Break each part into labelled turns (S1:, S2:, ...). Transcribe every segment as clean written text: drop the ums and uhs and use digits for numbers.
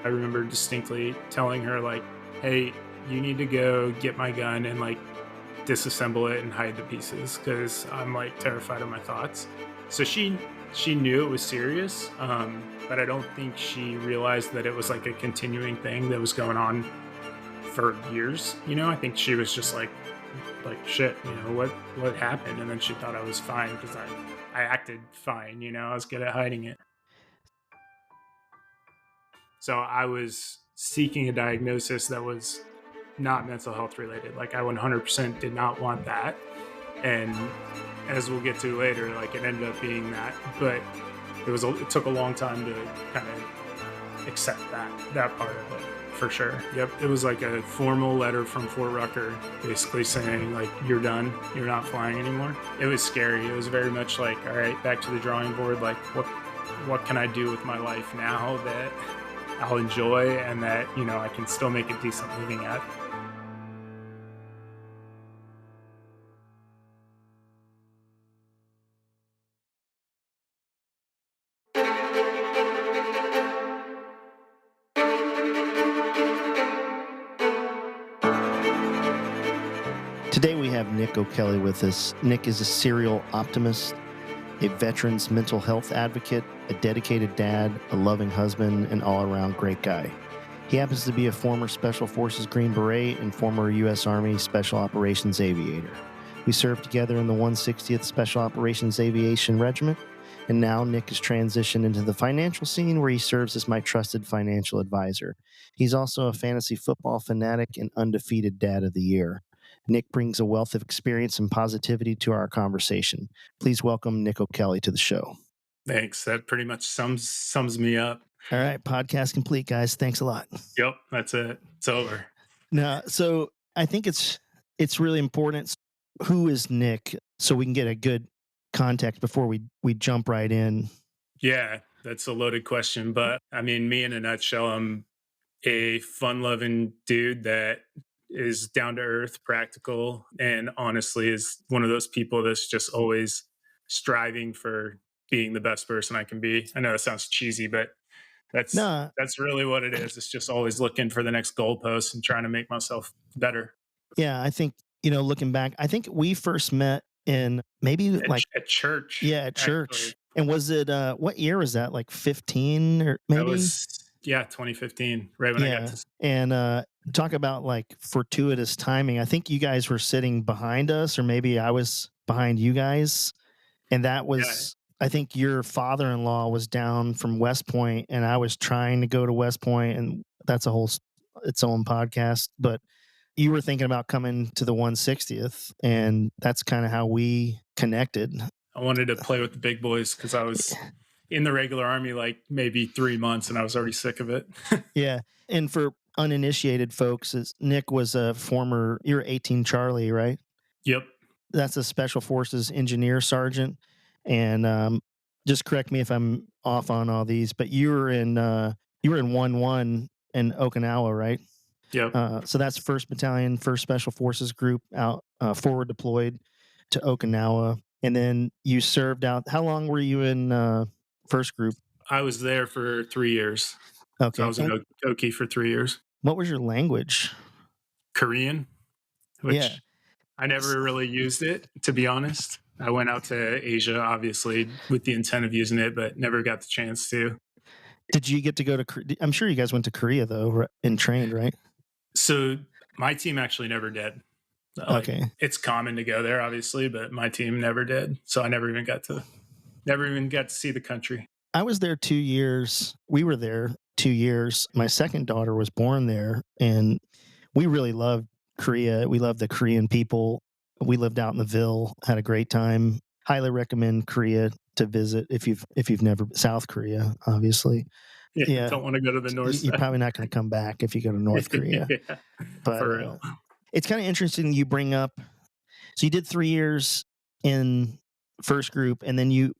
S1: I remember distinctly telling her like, "Hey, you need to go get my gun and like disassemble it and hide the pieces because I'm like terrified of my thoughts." So she knew it was serious, but I don't think she realized that it was like a continuing thing that was going on for years. I think she was just like shit. What happened, and then she thought I was fine because I acted fine. I was good at hiding it. So I was seeking a diagnosis that was not mental health related. Like I 100% did not want that. And as we'll get to later, like it ended up being that, but it took a long time to kind of accept that part of it for sure. Yep. It was like a formal letter from Fort Rucker basically saying like, you're done. You're not flying anymore. It was scary. It was very much like, all right, back to the drawing board. Like what can I do with my life now that I'll enjoy and that, I can still make a decent living at.
S2: Today we have Nick O'Kelly with us. Nick is a serial optimist, a veteran's mental health advocate, a dedicated dad, a loving husband, and all-around great guy. He happens to be a former Special Forces Green Beret and former U.S. Army Special Operations Aviator. We served together in the 160th Special Operations Aviation Regiment, and now Nick has transitioned into the financial scene where he serves as my trusted financial advisor. He's also a fantasy football fanatic and undefeated dad of the year. Nick brings a wealth of experience and positivity to our conversation. Please welcome Nick O'Kelly to the show.
S1: Thanks. That pretty much sums me up.
S2: All right, podcast complete, guys. Thanks a lot.
S1: Yep, that's it. It's over.
S2: Now, so I think it's really important. Who is Nick, so we can get a good context before we jump right in.
S1: Yeah, that's a loaded question, but I mean, me in a nutshell, I'm a fun-loving dude that is down to earth, practical, and honestly is one of those people that's just always striving for being the best person I can be. I know that sounds cheesy, but that's
S2: No,
S1: that's really what it is. It's just always looking for the next goalpost and trying to make myself better.
S2: yeah, I think, looking back, I think we first met in maybe like,
S1: At church,
S2: yeah, at
S1: actually.
S2: church. And was it, what year was that? Like 15 or
S1: That
S2: maybe?
S1: was, yeah, 2015, right when I got
S2: Yeah.
S1: to.
S2: And talk about like fortuitous timing. I think you guys were sitting behind us, or maybe I was behind you guys. And that
S1: Yeah.
S2: was, I think your father-in-law was down from West Point, and I was trying to go to West Point, and that's its own podcast. But you were thinking about coming to the 160th, and that's kind of how we connected.
S1: I wanted to play with the big boys because I was in the regular army like maybe 3 months and I was already sick of it.
S2: Yeah. And for uninitiated folks, Nick was you're 18 Charlie, right?
S1: Yep.
S2: That's a Special Forces engineer sergeant. And just correct me if I'm off on all these, but you were in 1-1 in Okinawa, right?
S1: Yep.
S2: So that's 1st Battalion, 1st Special Forces Group out forward deployed to Okinawa. And then you served out. How long were you in 1st Group?
S1: I was there for 3 years. So I
S2: Okay.
S1: was in Oki for 3 years.
S2: What was your language?
S1: Korean,
S2: Yeah.
S1: which I never really used it, to be honest. I went out to Asia, obviously, with the intent of using it, but never got the chance to.
S2: Did you get to go to? I'm sure you guys went to Korea though, and trained, right?
S1: So my team actually never did. Like,
S2: Okay.
S1: it's common to go there, obviously, but my team never did. So I never even got to see the country.
S2: I was there 2 years. We were there 2 years. My second daughter was born there, and we really loved Korea. We loved the Korean people. We lived out in the Ville, had a great time. Highly recommend Korea to visit if you've never South Korea, obviously.
S1: Yeah,
S2: Yeah,
S1: don't want to go to the north
S2: you're
S1: side.
S2: probably not going to come back if you go to North Korea.
S1: Yeah,
S2: But
S1: for real.
S2: it's kind of interesting you bring up. So you did 3 years in 1st Group, and then you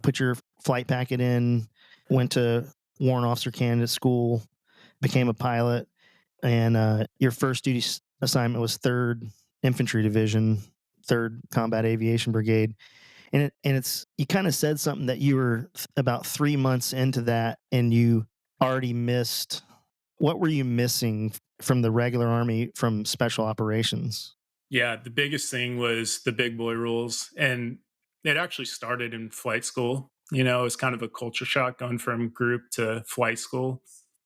S2: put your flight packet in, went to Warrant Officer Candidate School, became a pilot, and your first duty assignment was 3rd Infantry Division, 3rd Combat Aviation Brigade. And it's you kind of said something that you were about 3 months into that, and you already missed What were you missing from the regular Army from Special Operations?
S1: Yeah, the biggest thing was the big boy rules. And it actually started in flight school. It was kind of a culture shock going from group to flight school,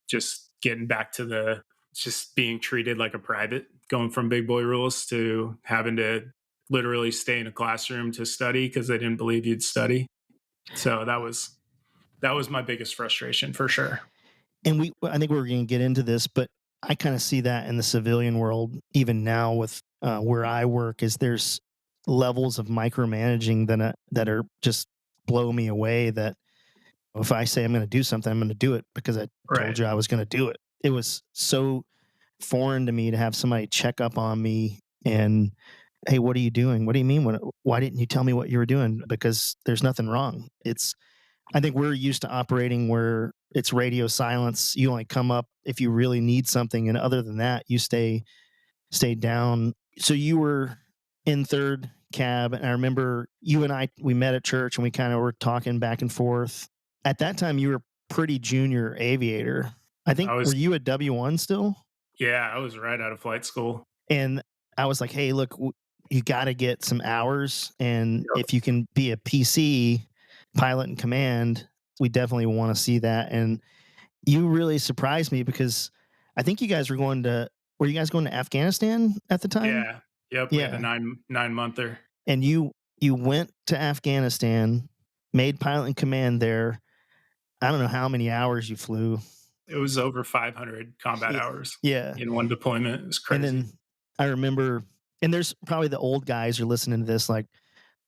S1: just getting back to the just being treated like a private, going from big boy rules to having to literally stay in a classroom to study because they didn't believe you'd study. So that was my biggest frustration for sure.
S2: And I think we're going to get into this, but I kind of see that in the civilian world, even now with where I work, is there's levels of micromanaging that are just blow me away. That if I say I'm going to do something, I'm going to do it because I told
S1: Right.
S2: you I was going to do it. It was so foreign to me to have somebody check up on me and, hey, what are you doing? What do you mean? Why didn't you tell me what you were doing? Because there's nothing wrong. I think we're used to operating where it's radio silence. You only come up if you really need something, and other than that, you stay down. So you were in third cab, and I remember you and I we met at church, and we kind of were talking back and forth. At that time, you were pretty junior aviator. I think
S1: I
S2: were
S1: was
S2: you a W-1 still?
S1: Yeah, I was right out of flight school.
S2: And I was like, hey, look, you got to get some hours, and
S1: Yep.
S2: if you can be a PC pilot in command, we definitely want to see that. And you really surprised me because I think you guys were you guys going to Afghanistan at the time?
S1: Yeah. Yep, we had a
S2: Yeah.
S1: 9 monther.
S2: And you went to Afghanistan, made pilot in command there. I don't know how many hours you flew.
S1: It was over 500 combat
S2: Yeah.
S1: hours
S2: Yeah.
S1: in one deployment. It was
S2: And
S1: crazy.
S2: then I remember, and there's probably the old guys are listening to this like,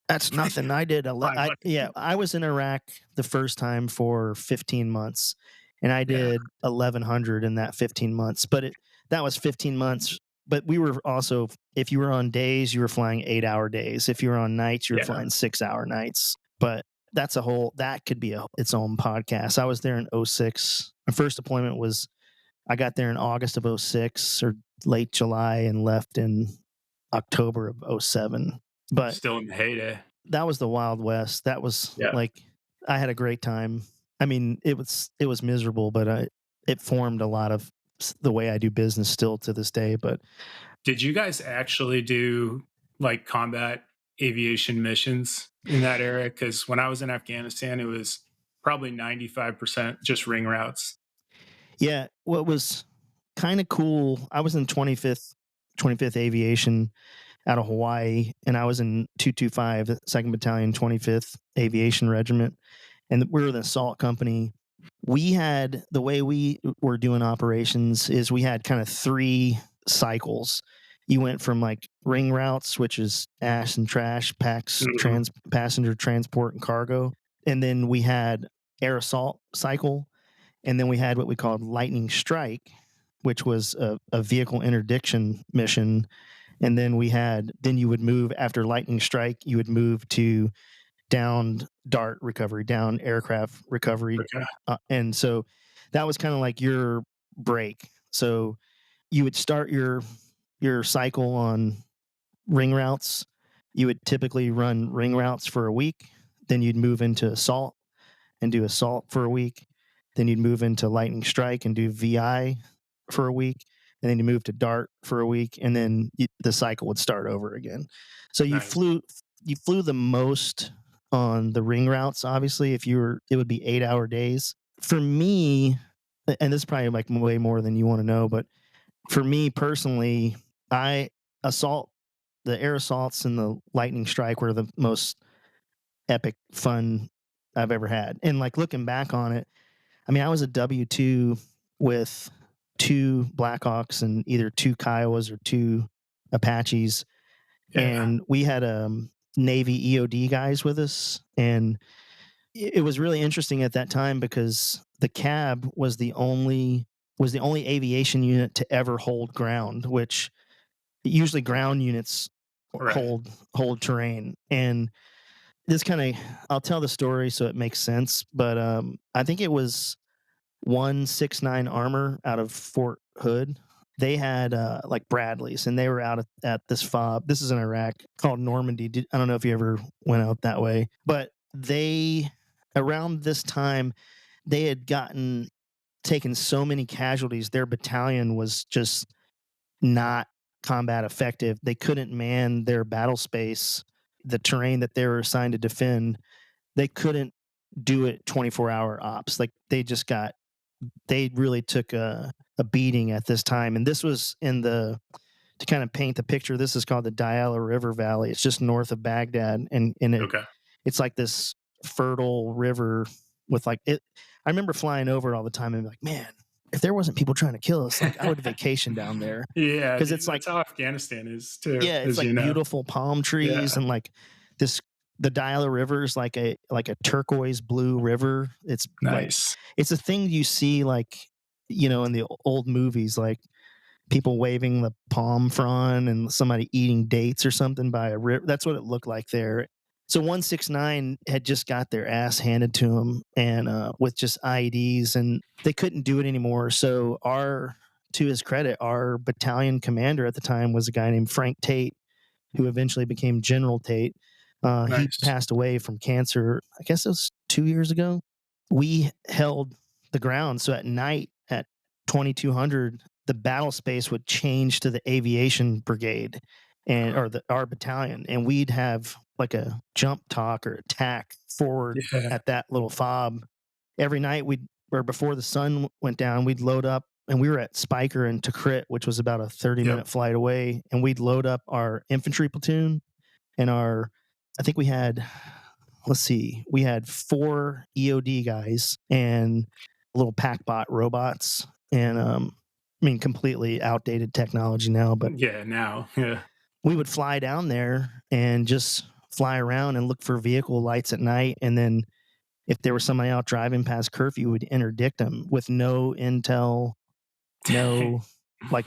S2: that's nothing. I did yeah,
S1: 500.
S2: I was in Iraq the first time for 15 months, and I
S1: Yeah,
S2: did 1,100 in that 15 months, but that was 15 months, but we were also if you were on days, you were flying 8-hour days. If you were on nights, you were
S1: yeah,
S2: flying 6-hour nights. But that could be its own podcast. I was there in '06. My first deployment was I got there in August of '06 or late July and left in October of '07. But
S1: still in the heyday.
S2: that was the Wild West. That was
S1: Yeah.
S2: like I had a great time. I mean, it was miserable, but it formed a lot of the way I do business still to this day. But
S1: Did you guys actually do, like, combat aviation missions in that era? Because when I was in Afghanistan, it was probably 95% just ring routes.
S2: yeah, what was kind of cool, I was in 25th Aviation out of Hawaii, and I was in 225, the 2nd Battalion, 25th Aviation Regiment, and we were the assault company. We had the way we were doing operations is we had kind of three cycles. You went from like ring routes, which is ash and trash, packs,
S1: Mhm.
S2: passenger transport and cargo, and then we had air assault cycle, and then we had what we called lightning strike, which was a vehicle interdiction mission, and then you would move after lightning strike, you would move to down dart recovery, down aircraft recovery,
S1: Okay.
S2: and so that was kind of like your break. So you would start your cycle on ring routes. You would typically run ring routes for a week. Then you'd move into assault and do assault for a week. Then you'd move into lightning strike and do VI for a week. And then you move to dart for a week, and then the cycle would start over again. So
S1: Nice.
S2: you flew the most on the ring routes. Obviously, it would be 8-hour days. For me, and this is probably like way more than you want to know, but for me personally, I assault the air assaults and the lightning strike were the most epic fun I've ever had. And like looking back on it, I mean, I was a W-2 with two Blackhawks and either two Kiowas or two Apaches,
S1: Yeah.
S2: and we had Navy EOD guys with us, and it was really interesting at that time because the cab was the only aviation unit to ever hold ground, which usually ground units
S1: Right.
S2: hold terrain. And this kind of I'll tell the story so it makes sense, but I think it was 169 Armor out of Fort Hood. They had like Bradleys, and they were out at this fob. This is in Iraq called Normandy. I don't know if you ever went out that way, but they around this time they had gotten taken so many casualties. Their battalion was just not combat effective. They couldn't man their battle space, the terrain that they were assigned to defend. They couldn't do it 24-hour ops. Like they really took a beating at this time. And this was to kind of paint the picture, this is called the Diyala River Valley. It's just north of Baghdad. And
S1: Okay.
S2: it's like this fertile river with like it. I remember flying over it all the time and be like, man, if there wasn't people trying to kill us, like I would vacation down there.
S1: Yeah,
S2: Because it's like,
S1: that's how Afghanistan is too,
S2: yeah, it's
S1: as
S2: like
S1: you know.
S2: beautiful palm trees
S1: Yeah,
S2: and like this. The Diyala River is like a turquoise blue river. It's like
S1: nice.
S2: it's a thing you see like in the old movies, like people waving the palm frond and somebody eating dates or something by a river. That's what it looked like there. So 169 had just got their ass handed to them, and with just IEDs, and they couldn't do it anymore. So to his credit, our battalion commander at the time was a guy named Frank Tate, who eventually became General Tate. He
S1: Nice.
S2: passed away from cancer, I guess it was 2 years ago. We held the ground. So at night at 2200, the battle space would change to the aviation brigade or our battalion. And we'd have like a jump talk or attack forward
S1: Yeah.
S2: at that little fob. Every night or before the sun went down, we'd load up, and we were at Spiker and Tikrit, which was about a 30-minute flight away. And we'd load up our infantry platoon and I think we had 4 EOD guys and little packbot robots, and completely outdated technology now, but
S1: Yeah, now. Yeah.
S2: we would fly down there and just fly around and look for vehicle lights at night, and then if there was somebody out driving past curfew, we'd interdict them with no intel, no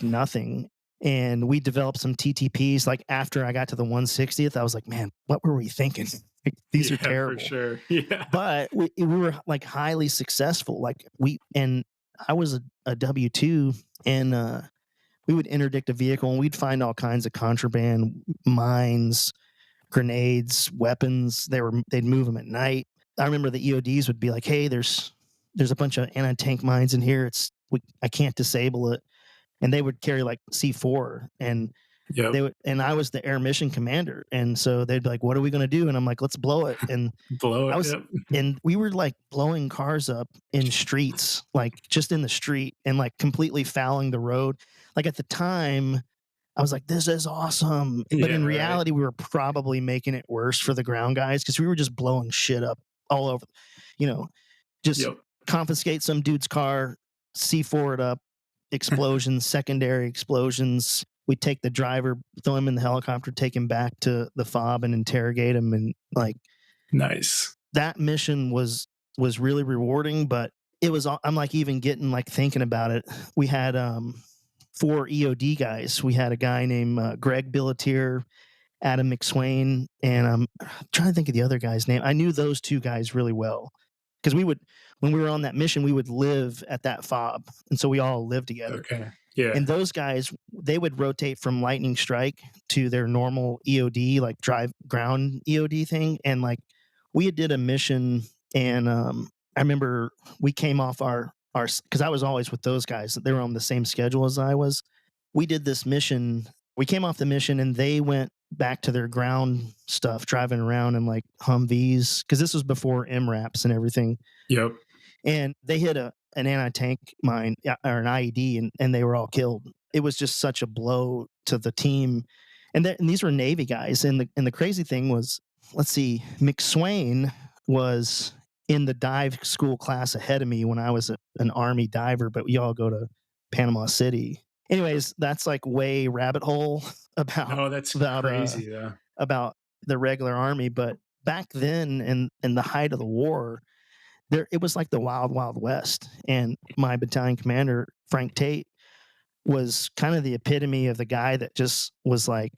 S2: nothing. And we developed some TTPs. Like after I got to the 160th, I was like, man, what were we thinking? Like, these are
S1: Yeah,
S2: terrible.
S1: for sure. Yeah.
S2: But we were like highly successful. Like I was a W-2, and we would interdict a vehicle and we'd find all kinds of contraband, mines, grenades, weapons. They'd move them at night. I remember the EODs would be like, hey, there's a bunch of anti-tank mines in here. I can't disable it. And they would carry like C4, and I was the air mission commander. And so they'd be like, what are we going to do? And I'm like, let's blow it. And
S1: blow it.
S2: And we were like blowing cars up in streets, like just in the street, and like completely fouling the road. Like at the time, I was like, this is awesome. But in reality, we were probably making it worse for the ground guys because we were just blowing shit up all over, just confiscate some dude's car, C4 it up, explosions, secondary explosions. We'd take the driver, throw him in the helicopter, take him back to the FOB and interrogate him. And like,
S1: nice.
S2: That mission was really rewarding, but I'm like even getting like thinking about it. We had 4 EOD guys. We had a guy named Greg Billetier, Adam McSwain, and I'm trying to think of the other guy's name. I knew those 2 guys really well because when we were on that mission, we would live at that FOB, and so we all lived together.
S1: Okay. Yeah.
S2: And those guys, they would rotate from Lightning Strike to their normal EOD, like drive ground EOD thing, and like we did a mission, and I remember we came off our because I was always with those guys. They were on the same schedule as I was. We did this mission. We came off the mission, and they went back to their ground stuff, driving around in like Humvees, because this was before MRAPs and everything.
S1: Yep.
S2: And they hit an anti-tank mine or an IED, and they were all killed. It was just such a blow to the team. And these were Navy guys. And the crazy thing was, let's see, McSwain was in the dive school class ahead of me when I was an Army diver, but we all go to Panama City. Anyways, that's like way rabbit hole about
S1: crazy though.
S2: About the regular Army. But back then, in the height of the war, it was like the wild, wild west. And my battalion commander, Frank Tate, was kind of the epitome of the guy that just was like,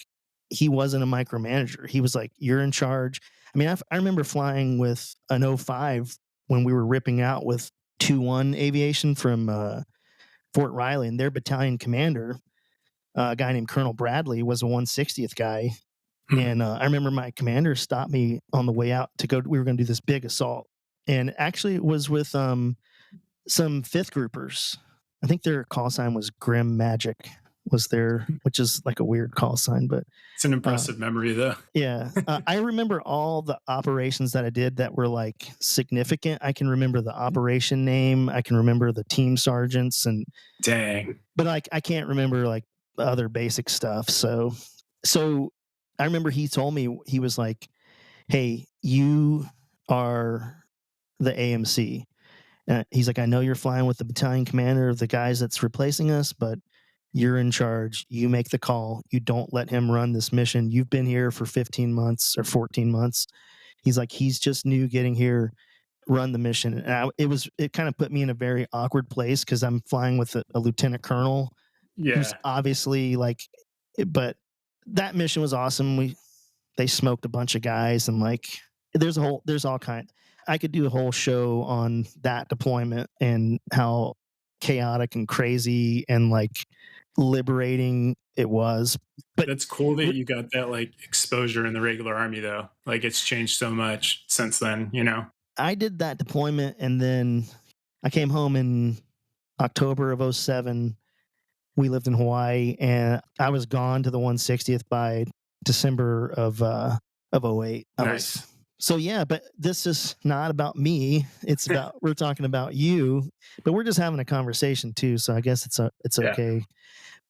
S2: he wasn't a micromanager. He was like, you're in charge. I mean, I remember flying with an 05 when we were ripping out with 2-1 aviation from Fort Riley, and their battalion commander, a guy named Colonel Bradley, was a 160th guy. And I remember my commander stopped me on the way out we were going to do this big assault. And actually it was with some fifth groupers. I think their call sign was Grim Magic was their, which is like a weird call sign, but
S1: It's an
S2: uh,
S1: impressive memory, though.
S2: yeah, I remember all the operations that I did that were like significant. I can remember the operation name. I can remember the team sergeants, and
S1: Dang.
S2: but like I can't remember like other basic stuff. So I remember he told me he was like, "Hey, you are the AMC." He's like, "I know you're flying with the battalion commander of the guys that's replacing us, but you're in charge. You make the call. You don't let him run this mission. You've been here for 15 months or 14 months." He's like, "He's just new getting here. Run the mission." And it kind of put me in a very awkward place because I'm flying with a lieutenant colonel who's
S1: Yeah.
S2: obviously like, but that mission was awesome. They smoked a bunch of guys, and like there's all kind. I could do a whole show on that deployment and how chaotic and crazy and like liberating it was. But
S1: That's cool that you got that like exposure in the regular army, though. Like it's changed so much since then, you know?
S2: I did that deployment, and then I came home in October of '07. We lived in Hawaii, and I was gone to the 160th by December of '08. I was
S1: Nice.
S2: so yeah, but this is not about me. It's about we're talking about you, but we're just having a conversation too. So I guess it's
S1: Yeah.
S2: okay.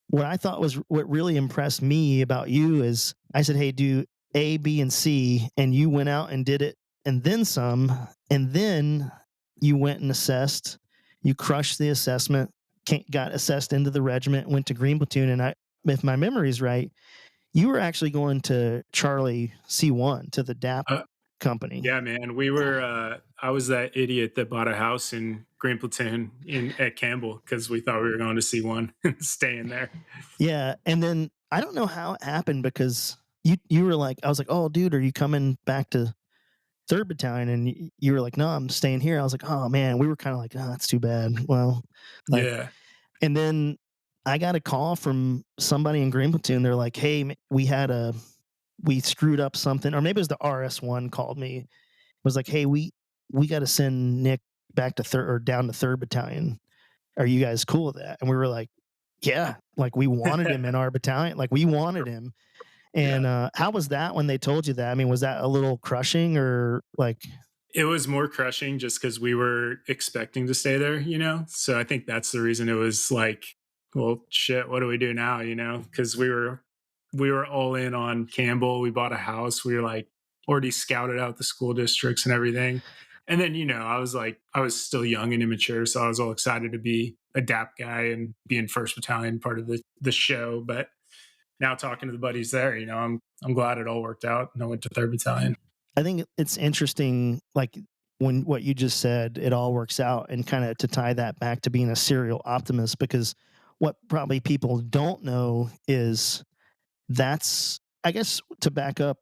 S2: What I thought was what really impressed me about you is I said, "Hey, do A, B, and C," and you went out and did it, and then some, and then you went and assessed. You crushed the assessment, got assessed into the regiment, went to Green Platoon, and if my memory is right, you were actually going to Charlie C1 to the DAP
S1: Uh,
S2: company.
S1: yeah, man. I was that idiot that bought a house in Green Platoon at Campbell because we thought we were going to see one and staying there.
S2: Yeah, and then I don't know how it happened because you were like, I was like, "Oh, dude, are you coming back to Third Battalion?" And you were like, "No, I'm staying here." I was like, "Oh man," we were kind of like, "Oh, that's too bad." Well, like,
S1: Yeah.
S2: and then I got a call from somebody in Green Platoon. They're like, "Hey, we screwed up something," or maybe it was the RS1 called me. It was like, "Hey, we got to send Nick back to third or down to Third Battalion. Are you guys cool with that?" And we were like, "Yeah," like we wanted him in our battalion, like we wanted him. And
S1: Yeah.
S2: how was that when they told you that? I mean, was that a little crushing or like?
S1: It was more crushing just because we were expecting to stay there, you know? So I think that's the reason it was like, well, shit, what do we do now, you know? Because we were all in on Campbell. We bought a house. We were like already scouted out the school districts and everything. And then, you know, I was still young and immature, so I was all excited to be a DAP guy and be in First Battalion, part of the show. But now talking to the buddies there, you know, I'm glad it all worked out and I went to Third Battalion.
S2: I think it's interesting, like when what you just said, it all works out, and kind of to tie that back to being a serial optimist, because what probably people don't know is that's, I guess, to back up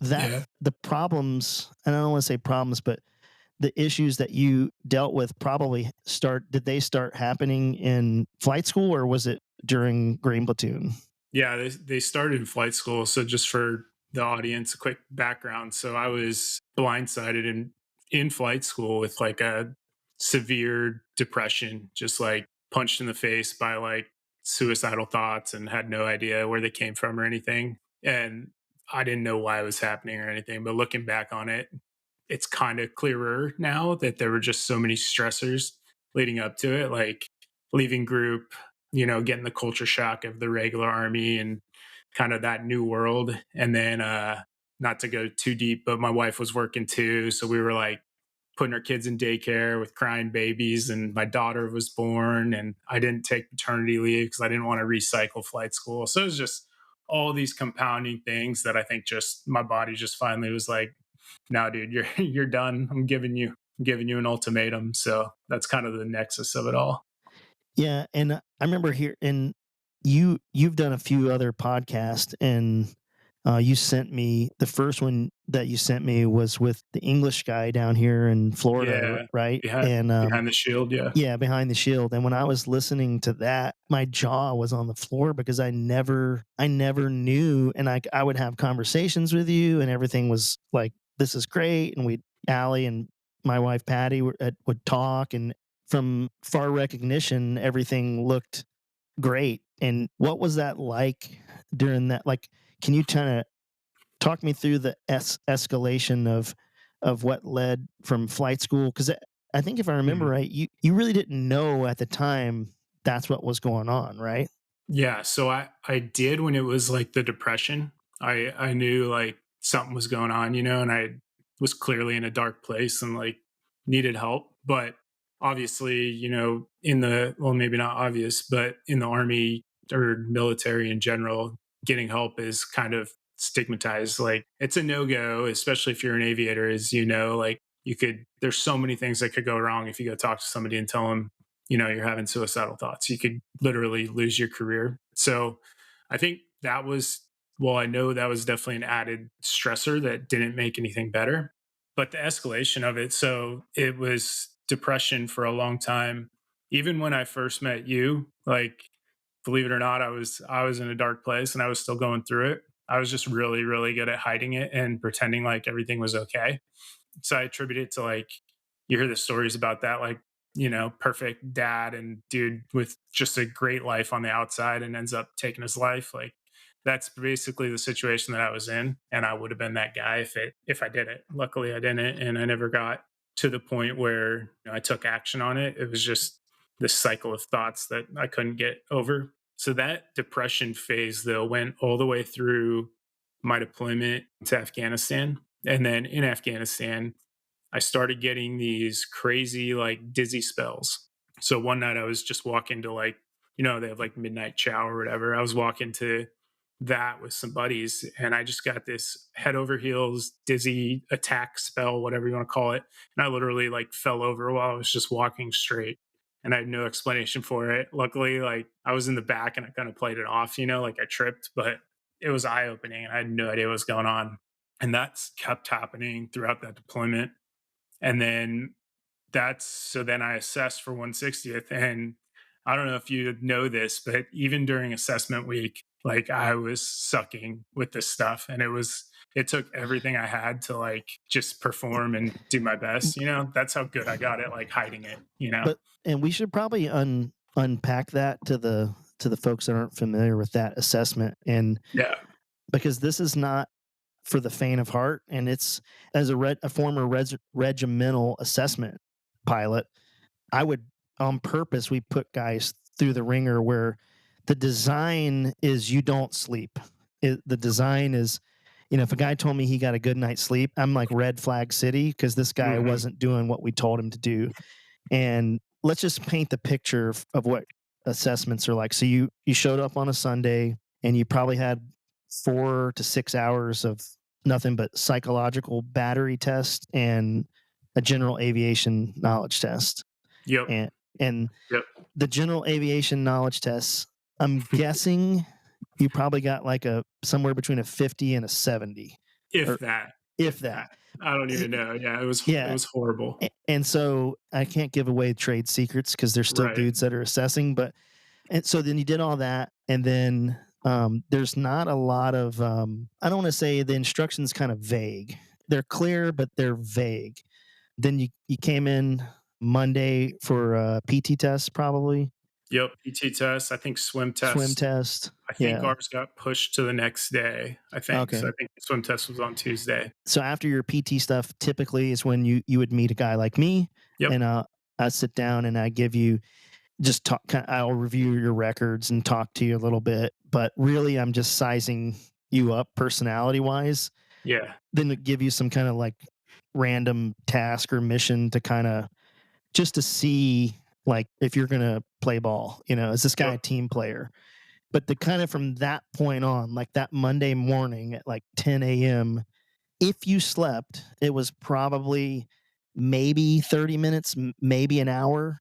S2: that
S1: Yeah.
S2: the problems, and I don't want to say problems, but the issues that you dealt with probably did they start happening in flight school, or was it during Green Platoon?
S1: Yeah, they started in flight school. So just for the audience, a quick background. So I was blindsided in flight school with like a severe depression, just like punched in the face by like suicidal thoughts and had no idea where they came from or anything. And I didn't know why it was happening or anything. But looking back on it, it's kind of clearer now that there were just so many stressors leading up to it, like leaving group, you know, getting the culture shock of the regular army and kind of that new world. And then, not to go too deep, but my wife was working too. So we were like putting our kids in daycare with crying babies, and my daughter was born, and I didn't take paternity leave because I didn't want to recycle flight school. So it was just all these compounding things that I think just my body just finally was like, no, dude, you're done. I'm giving you an ultimatum. So that's kind of the nexus of it all.
S2: Yeah, and I remember here, and you've done a few other podcasts, and you sent me the first one that you sent me was with the English guy down here in Florida,
S1: Yeah,
S2: right?
S1: behind
S2: And
S1: behind the shield. Yeah,
S2: yeah, behind the shield. And when I was listening to that, my jaw was on the floor because I never knew. And I would have conversations with you, and everything was like, "This is great." And Allie and my wife Patty would talk, and from far recognition, everything looked great. And what was that like during that? Like, can you kind of talk me through the escalation of what led from flight school? Because I think if I remember
S1: Mhm.
S2: right, you really didn't know at the time that's what was going on, right?
S1: Yeah, so I did when it was like the depression. I knew like something was going on, and I was clearly in a dark place and like needed help. But obviously, in the well, maybe not obvious, but in the army or military in general, getting help is kind of stigmatized. Like it's a no-go, especially if you're an aviator, as like there's so many things that could go wrong if you go talk to somebody and tell them you're having suicidal thoughts. You could literally lose your career. So I think that was, well, I know that was definitely an added stressor that didn't make anything better. But the escalation of it, so it was depression for a long time. Even when I first met you, like believe it or not, I was in a dark place and I was still going through it. I was just really, really good at hiding it and pretending like everything was okay. So I attribute it to like you hear the stories about that, like perfect dad and dude with just a great life on the outside and ends up taking his life. Like that's basically the situation that I was in, and I would have been that guy if I did it. Luckily, I didn't, and I never got to the point where I took action on it. It was just this cycle of thoughts that I couldn't get over. So that depression phase though went all the way through my deployment to Afghanistan. And then in Afghanistan, I started getting these crazy, like dizzy spells. So one night I was just walking to like, they have like midnight chow or whatever. I was walking to that with some buddies and I just got this head over heels dizzy attack spell, whatever you want to call it. And I literally like fell over while I was just walking straight and I had no explanation for it. Luckily, like I was in the back and I kind of played it off, like I tripped, but it was eye opening and I had no idea what was going on. And that's kept happening throughout that deployment. And then then I assessed for 160th. And I don't know if you know this, but even during assessment week, like I was sucking with this stuff. And it took everything I had to like just perform and do my best. That's how good I got at like hiding it.
S2: But and we should probably unpack that to the folks that aren't familiar with that assessment, and
S1: Yeah.
S2: because this is not for the faint of heart, and it's as a former regimental assessment pilot, I would on purpose we put guys through the ringer where the design is you don't sleep. The design is, if a guy told me he got a good night's sleep, I'm like red flag city because this guy
S1: Hmm.
S2: wasn't doing what we told him to do. And let's just paint the picture of what assessments are like. So you showed up on a Sunday and you probably had 4 to 6 hours of nothing but psychological battery test and a general aviation knowledge test.
S1: Yep.
S2: And
S1: Yep.
S2: the general aviation knowledge tests, I'm guessing you probably got like a somewhere between a 50 and a 70,
S1: If
S2: or
S1: that,
S2: if
S1: if
S2: that.
S1: that, I don't
S2: Eh,
S1: even know. Yeah. It
S2: Yeah,
S1: was horrible.
S2: and so I can't give away trade secrets because there's still
S1: Right.
S2: dudes that are assessing. But and so then you did all that, and then there's not a lot of I don't want to say the instructions kind of vague. They're clear, but they're vague. Then you came in Monday for a PT test, probably
S1: Yep. PT test. I think swim
S2: swim
S1: test.
S2: test.
S1: I think
S2: Yeah.
S1: ours got pushed to the next day, I think. So I
S2: Okay.
S1: think the swim test was on Tuesday.
S2: So after your PT stuff, typically is when you would meet a guy like me,
S1: Yep.
S2: and I sit down and I give you just talk. I'll review your records and talk to you a little bit, but really I'm just sizing you up personality wise.
S1: Yeah.
S2: Then to give you some kind of like random task or mission to kind of just to see like if you're gonna play ball. Is this guy
S1: Yep.
S2: a team player? But the kind of from that point on, like that Monday morning at like 10 a.m., if you slept, it was probably maybe 30 minutes, maybe an hour,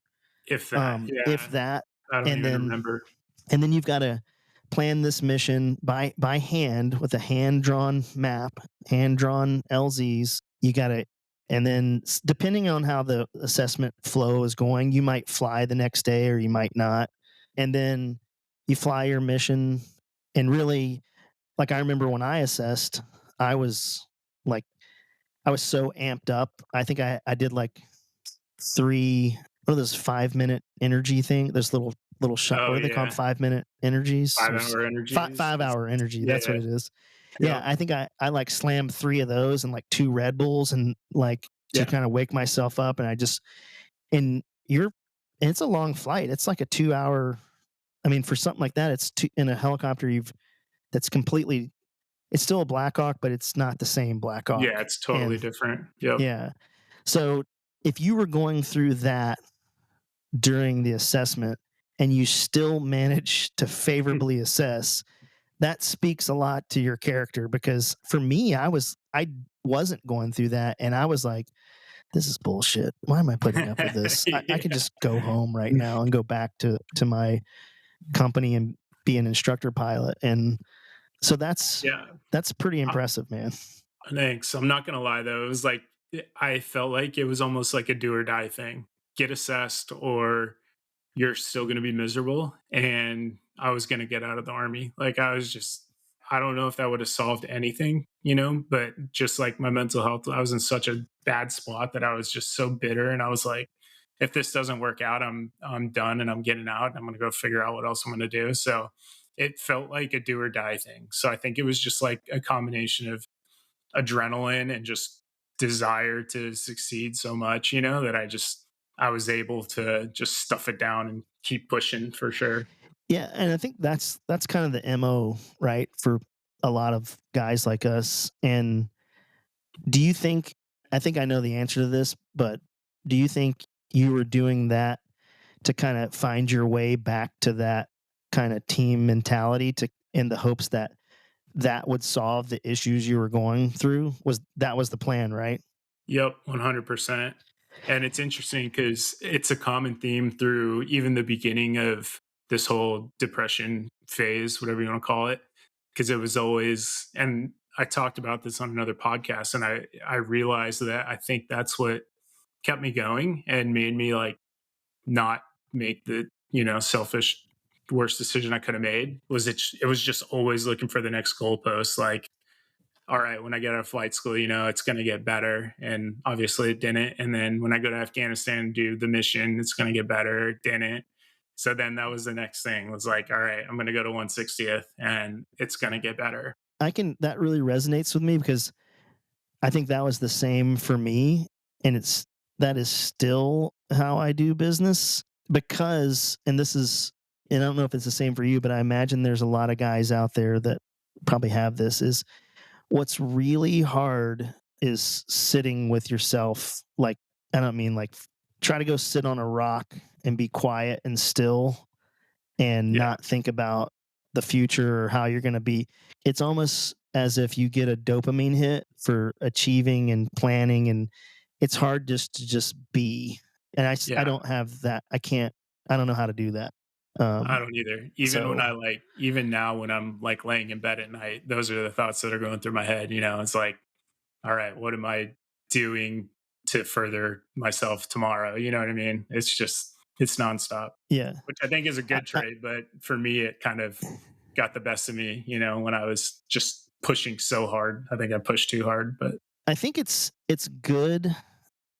S1: If that.
S2: if
S1: Yeah.
S2: that.
S1: I don't
S2: And
S1: even
S2: then
S1: remember.
S2: you've got to plan this mission by hand with a hand drawn map, hand drawn LZs. You got to, and then depending on how the assessment flow is going, you might fly the next day or you might not. And then you fly your mission, and really, like I remember when I assessed, I was like I was so amped up. I think I did like three. one of those 5-minute energy thing, those little shot,
S1: Oh
S2: what are they called?
S1: yeah,
S2: 5-minute energies or
S1: 5 hour energies.
S2: 5-hour energy. That's what
S1: Yeah.
S2: it is. Yeah,
S1: Yep.
S2: I think I like slammed 3 of those and like 2 Red Bulls and like to
S1: Yeah.
S2: kind of wake myself up. And I just, and you're, and it's a long flight. It's like a 2 hour. I mean, for something like that, it's in a helicopter. That's completely, it's still a Black Hawk, but it's not the same Black
S1: Yeah,
S2: Hawk.
S1: it's totally
S2: And
S1: different. Yep.
S2: yeah, so if you were going through that during the assessment and you still manage to favorably assess, that speaks a lot to your character. Because for me, I wasn't going through that, and I was like, this is bullshit. Why am I putting up with this? I could
S1: Yeah.
S2: just go home right now and go back to my company and be an instructor pilot. And so
S1: Yeah.
S2: that's pretty
S1: Uh,
S2: impressive, man.
S1: Thanks. I'm not gonna lie though. It was like I felt like it was almost like a do or die thing. Get assessed or you're still gonna be miserable. And I was gonna get out of the army. Like I was just I don't know if that would have solved anything, but just like my mental health, I was in such a bad spot that I was just so bitter. And I was like, if this doesn't work out, I'm done and I'm getting out. I'm gonna go figure out what else I'm gonna do. So it felt like a do or die thing. So I think it was just like a combination of adrenaline and just desire to succeed so much, that I was able to just stuff it down and keep pushing for sure.
S2: Yeah, and I think that's kind of the MO, right, for a lot of guys like us. And do you think, I think I know the answer to this, but do you think you were doing that to kind of find your way back to that kind of team mentality, to in the hopes that that would solve the issues you were going through? Was the plan, right?
S1: Yep, 100%. And it's interesting because it's a common theme through even the beginning of this whole depression phase, whatever you want to call it. Because it was always, and I talked about this on another podcast, and I realized that I think that's what kept me going and made me like not make the selfish worst decision I could have made. It was just always looking for the next goalpost. Like, all right, when I get out of flight school, it's going to get better. And obviously it didn't. And then when I go to Afghanistan and do the mission, it's going to get better. It didn't. So then that was the next thing. It was like, all right, I'm going to go to 160th and it's going to get better.
S2: That really resonates with me because I think that was the same for me, and that is still how I do business. Because, and this is, and I don't know if it's the same for you, but I imagine there's a lot of guys out there that probably have this, is what's really hard is sitting with yourself. Like, I don't mean like try to go sit on a rock and be quiet and still and
S1: Yeah.
S2: not think about the future or how you're going to be. It's almost as if you get a dopamine hit for achieving and planning, and it's hard just to just be. And I
S1: Yeah.
S2: don't have that. I don't know how to do that.
S1: I
S2: Um,
S1: don't either. Even when
S2: so
S1: even now when I'm like laying in bed at night, those are the thoughts that are going through my head. It's like, all right, what am I doing to further myself tomorrow? You know what I mean? It's nonstop,
S2: yeah,
S1: which I think is a
S2: I,
S1: good
S2: I,
S1: trait. But for me, it kind of got the best of me, when I was just pushing so hard. I think I pushed too hard, but
S2: I think it's good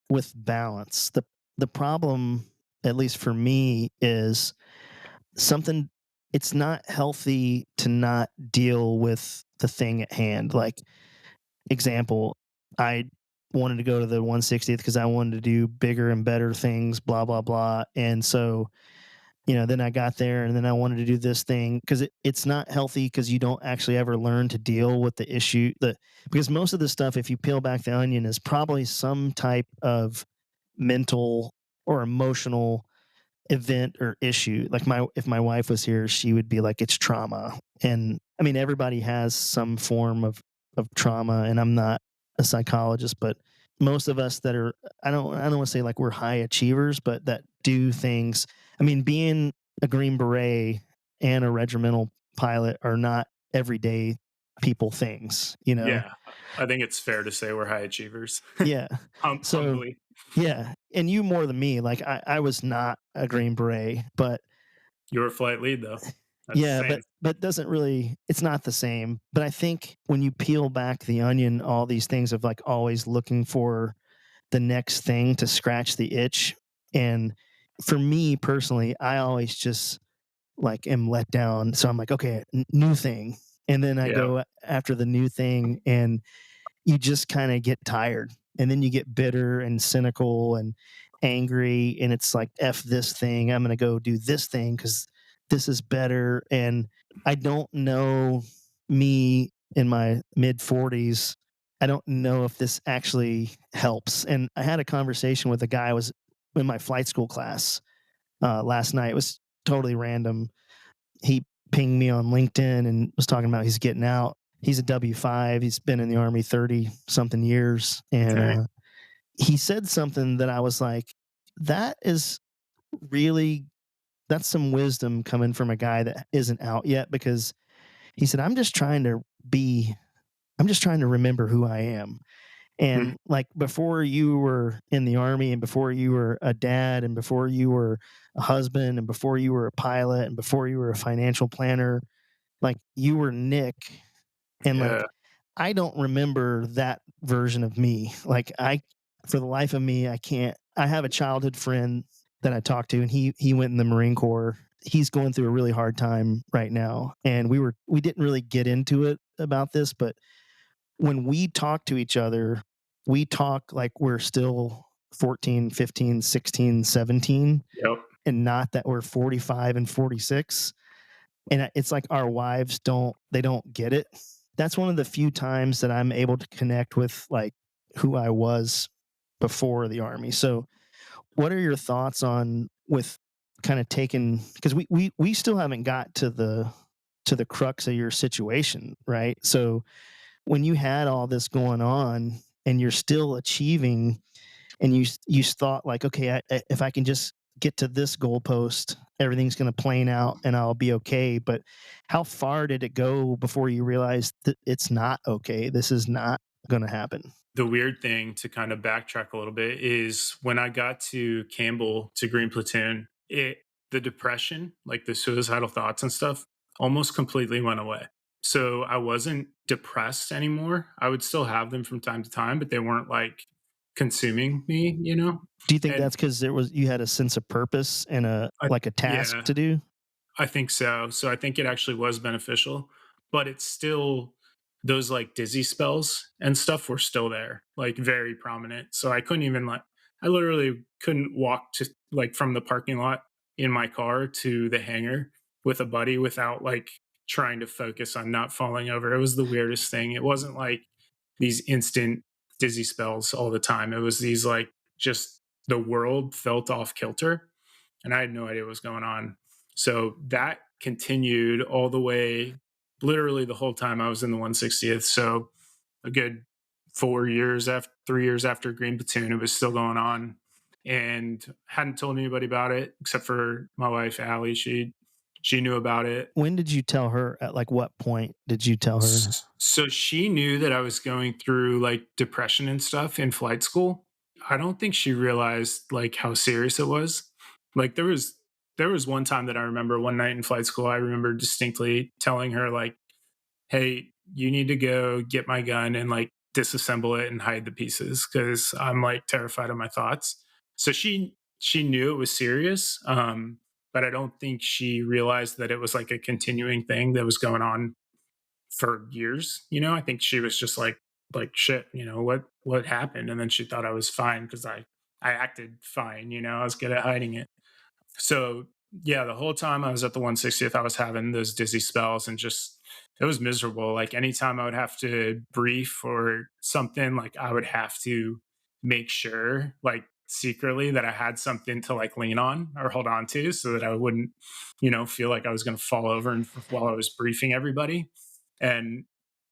S2: with balance. The problem, at least for me, is something. It's not healthy to not deal with the thing at hand. Like, example, I wanted to go to the 160th because I wanted to do bigger and better things, blah blah blah. And so, then I got there, and then I wanted to do this thing because it's not healthy, because you don't actually ever learn to deal with the issue. Because most of the stuff, if you peel back the onion, is probably some type of mental or emotional event or issue. Like, if my wife was here, she would be like, it's trauma. And I mean, everybody has some form of trauma, and I'm not a psychologist, but most of us that are, I don't want to say like we're high achievers, but that do things. I mean, being a Green Beret and a regimental pilot are not everyday people things, you know?
S1: yeah, I think it's fair to say we're high achievers.
S2: Yeah. So
S1: Humbly,
S2: yeah. And you more than me. Like, I was not a Green Beret, but
S1: you were flight lead though. That's
S2: yeah,
S1: saying
S2: but doesn't really, it's not the same. But I think when you peel back the onion, all these things of like always looking for the next thing to scratch the itch, and for me personally, I always just like am let down. So I'm like, okay, new thing. And then I
S1: Yeah.
S2: go after the new thing and you just kind of get tired. And then you get bitter and cynical and angry. And it's like, F this thing. I'm going to go do this thing because this is better. And I don't know, me in my mid 40s. I don't know if this actually helps. And I had a conversation with a guy I was in my flight school class last night. It was totally random. He pinged me on LinkedIn and was talking about he's getting out. He's a W-5. He's been in the Army 30 something years. And
S1: Okay.
S2: he said something that I was like, that is really, that's some wisdom coming from a guy that isn't out yet. Because he said, I'm just trying to remember who I am.
S1: Hmm.
S2: And like before you were in the Army and before you were a dad and before you were a husband and before you were a pilot and before you were a financial planner, like you were Nick. And like,
S1: Yeah.
S2: I don't remember that version of me. Like for the life of me, I can't. I have a childhood friend that I talked to and he went in the Marine Corps. He's going through a really hard time right now. And we didn't really get into it about this, but when we talk to each other, we talk like we're still 14, 15, 16, 17,
S1: Yep.
S2: and not that we're 45 and 46. And it's like our wives don't get it. That's one of the few times that I'm able to connect with like who I was before the Army. So what are your thoughts on with kind of taking, because we still haven't got to the crux of your situation, right? So when you had all this going on and you're still achieving and you thought like, okay, if I can just get to this goalpost, everything's going to plane out and I'll be okay. But how far did it go before you realized that it's not okay? This is not going to happen.
S1: The weird thing, to kind of backtrack a little bit, is when I got to Campbell to Green Platoon, the depression, like the suicidal thoughts and stuff, almost completely went away. So I wasn't depressed anymore. I would still have them from time to time, but they weren't like consuming me, you know?
S2: Do you think
S1: And
S2: that's because you had a sense of purpose and a
S1: I,
S2: like a task
S1: yeah,
S2: to do?
S1: I think so. So I think it actually was beneficial, but it's still, those like dizzy spells and stuff were still there, like very prominent. So I couldn't even like, I literally couldn't walk to like from the parking lot in my car to the hangar with a buddy without like trying to focus on not falling over. It was the weirdest thing. It wasn't like these instant dizzy spells all the time. It was these like just the world felt off kilter and I had no idea what was going on. So that continued all the way, literally the whole time I was in the 160th. So a good 4 years after, 3 years after Green Platoon, it was still going on, and hadn't told anybody about it except for my wife Allie. She knew about it.
S2: When did you tell her? At like what point did you tell her?
S1: So she knew that I was going through like depression and stuff in flight school. I don't think she realized like how serious it was. Like there was one time that I remember one night in flight school, I remember distinctly telling her like, "Hey, you need to go get my gun and like disassemble it and hide the pieces because I'm like terrified of my thoughts." So she knew it was serious, but I don't think she realized that it was like a continuing thing that was going on for years. I think she was just like shit. What happened, and then she thought I was fine because I acted fine. I was good at hiding it. So yeah, the whole time I was at the 160th, I was having those dizzy spells and just it was miserable. Like anytime I would have to brief or something, like I would have to make sure, like secretly, that I had something to like lean on or hold on to so that I wouldn't, feel like I was going to fall over and while I was briefing everybody. And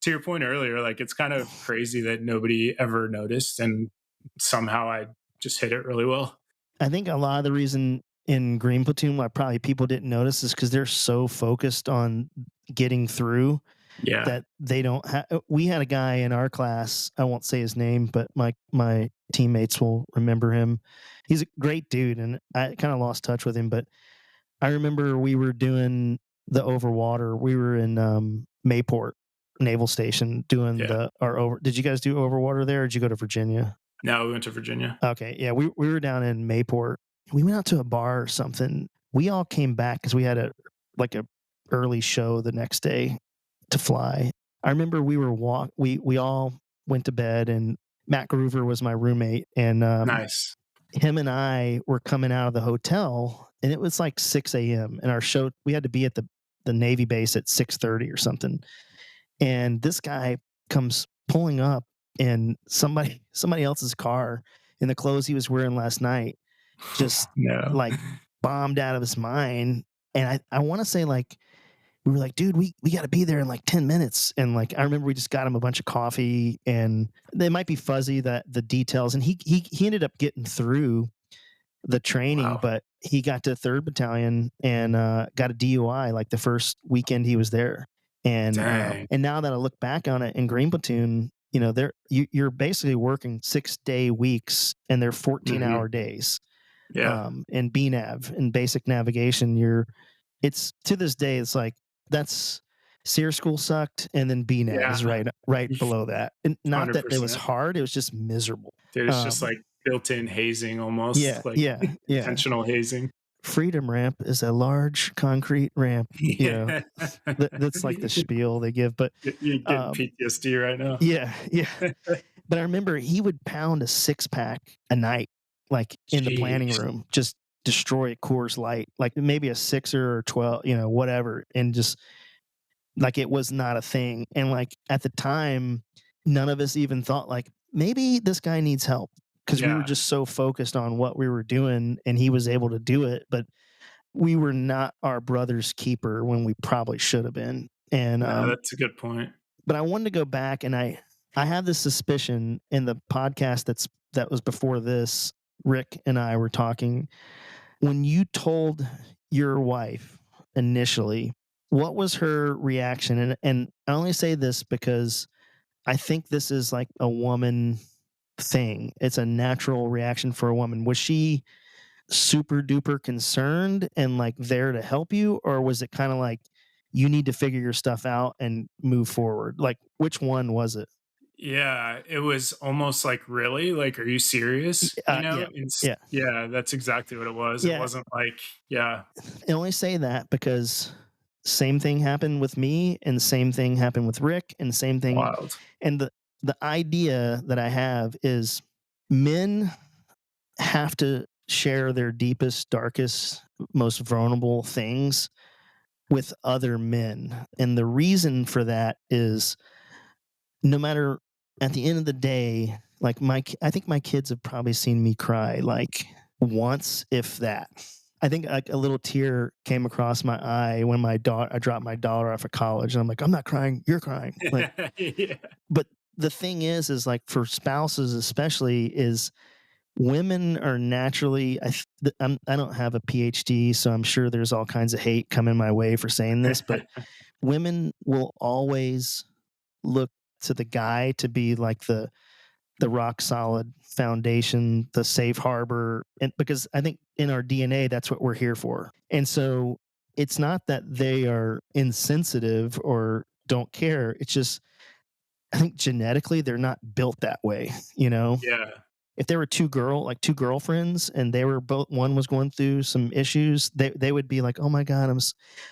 S1: to your point earlier, like it's kind of crazy that nobody ever noticed and somehow I just hit it really well.
S2: I think a lot of the reason in Green Platoon why probably people didn't notice is because they're so focused on getting through
S1: Yeah.
S2: that they don't have. We had a guy in our class. I won't say his name, but my teammates will remember him. He's a great dude, and I kind of lost touch with him. But I remember we were doing the overwater. We were in Mayport Naval Station doing
S1: Yeah.
S2: the our over. Did you guys do overwater there, or did you go to Virginia?
S1: No, we went to Virginia.
S2: Okay, yeah, we were down in Mayport we went out to a bar or something. We all came back because we had a early show the next day to fly. I remember we all went to bed, and Matt Groover was my roommate, and
S1: Nice.
S2: him and I were coming out of the hotel, and it was like 6 a.m. and our show, we had to be at the Navy base at 6:30 or something. And this guy comes pulling up in somebody else's car in the clothes he was wearing last night, just
S1: No.
S2: like bombed out of his mind. And I want to say, like, we were like, dude, we got to be there in like 10 minutes. And like, I remember we just got him a bunch of coffee, and they might be fuzzy, that the details. And he ended up getting through the training,
S1: Wow.
S2: but he got to 3rd Battalion and got a DUI like the first weekend he was there.
S1: Dang.
S2: And now that I look back on it, in Green Platoon, you know, you're basically working 6-day weeks, and they're 14-hour days.
S1: Yeah.
S2: In BNAV, in basic navigation, it's to this day, it's like, that's SEER school sucked, and then BNAV is
S1: Yeah.
S2: right below that. And not that it was
S1: 100%.
S2: hard, it was just miserable.
S1: There's just like built-in hazing
S2: Yeah,
S1: almost, like
S2: yeah, yeah.
S1: intentional hazing.
S2: Freedom ramp is a large concrete ramp. You know,
S1: Yeah.
S2: that's like the spiel they give. But
S1: You're getting PTSD right now.
S2: yeah, yeah. But I remember he would pound a 6-pack a night, like in the planning
S1: Jeez.
S2: room, just destroy a Coors Light, like maybe a 6er or 12, you know, whatever, and just like it was not a thing. And like at the time, none of us even thought like maybe this guy needs help, because we were
S1: Yeah.
S2: just so focused on what we were doing, and he was able to do it. But we were not our brother's keeper when we probably should have been. And
S1: No, that's a good point.
S2: but I wanted to go back, and I have this suspicion in the podcast that was before this. Rick and I were talking, when you told your wife initially, what was her reaction? And I only say this because I think this is like a woman thing. It's a natural reaction for a woman. Was she super duper concerned and like there to help you, or was it kind of like you need to figure your stuff out and move forward? Like, which one was it?
S1: Yeah, it was almost like, "Really? Like, are you serious?" You
S2: Yeah,
S1: know? It's
S2: yeah,
S1: yeah, that's exactly what it was. It
S2: yeah.
S1: wasn't like yeah,
S2: I only say that because same thing happened with me, and same thing happened with Rick, and same thing.
S1: wild.
S2: And the idea that I have is, men have to share their deepest, darkest, most vulnerable things with other men. And the reason for that is, no matter, at the end of the day, like I think my kids have probably seen me cry like once, if that. I think like a little tear came across my eye when I dropped my daughter off at college, and I'm like, I'm not crying, you're crying. Like,
S1: Yeah.
S2: but the thing is like, for spouses especially, is women are naturally, I don't have a PhD, so I'm sure there's all kinds of hate coming my way for saying this, but women will always look to the guy to be like the rock solid foundation, the safe harbor. And because I think in our DNA, that's what we're here for. And so it's not that they are insensitive or don't care. It's just, I think genetically they're not built that way, you know?
S1: Yeah.
S2: If there were two girlfriends, and they were both, one was going through some issues, they would be like, oh my God,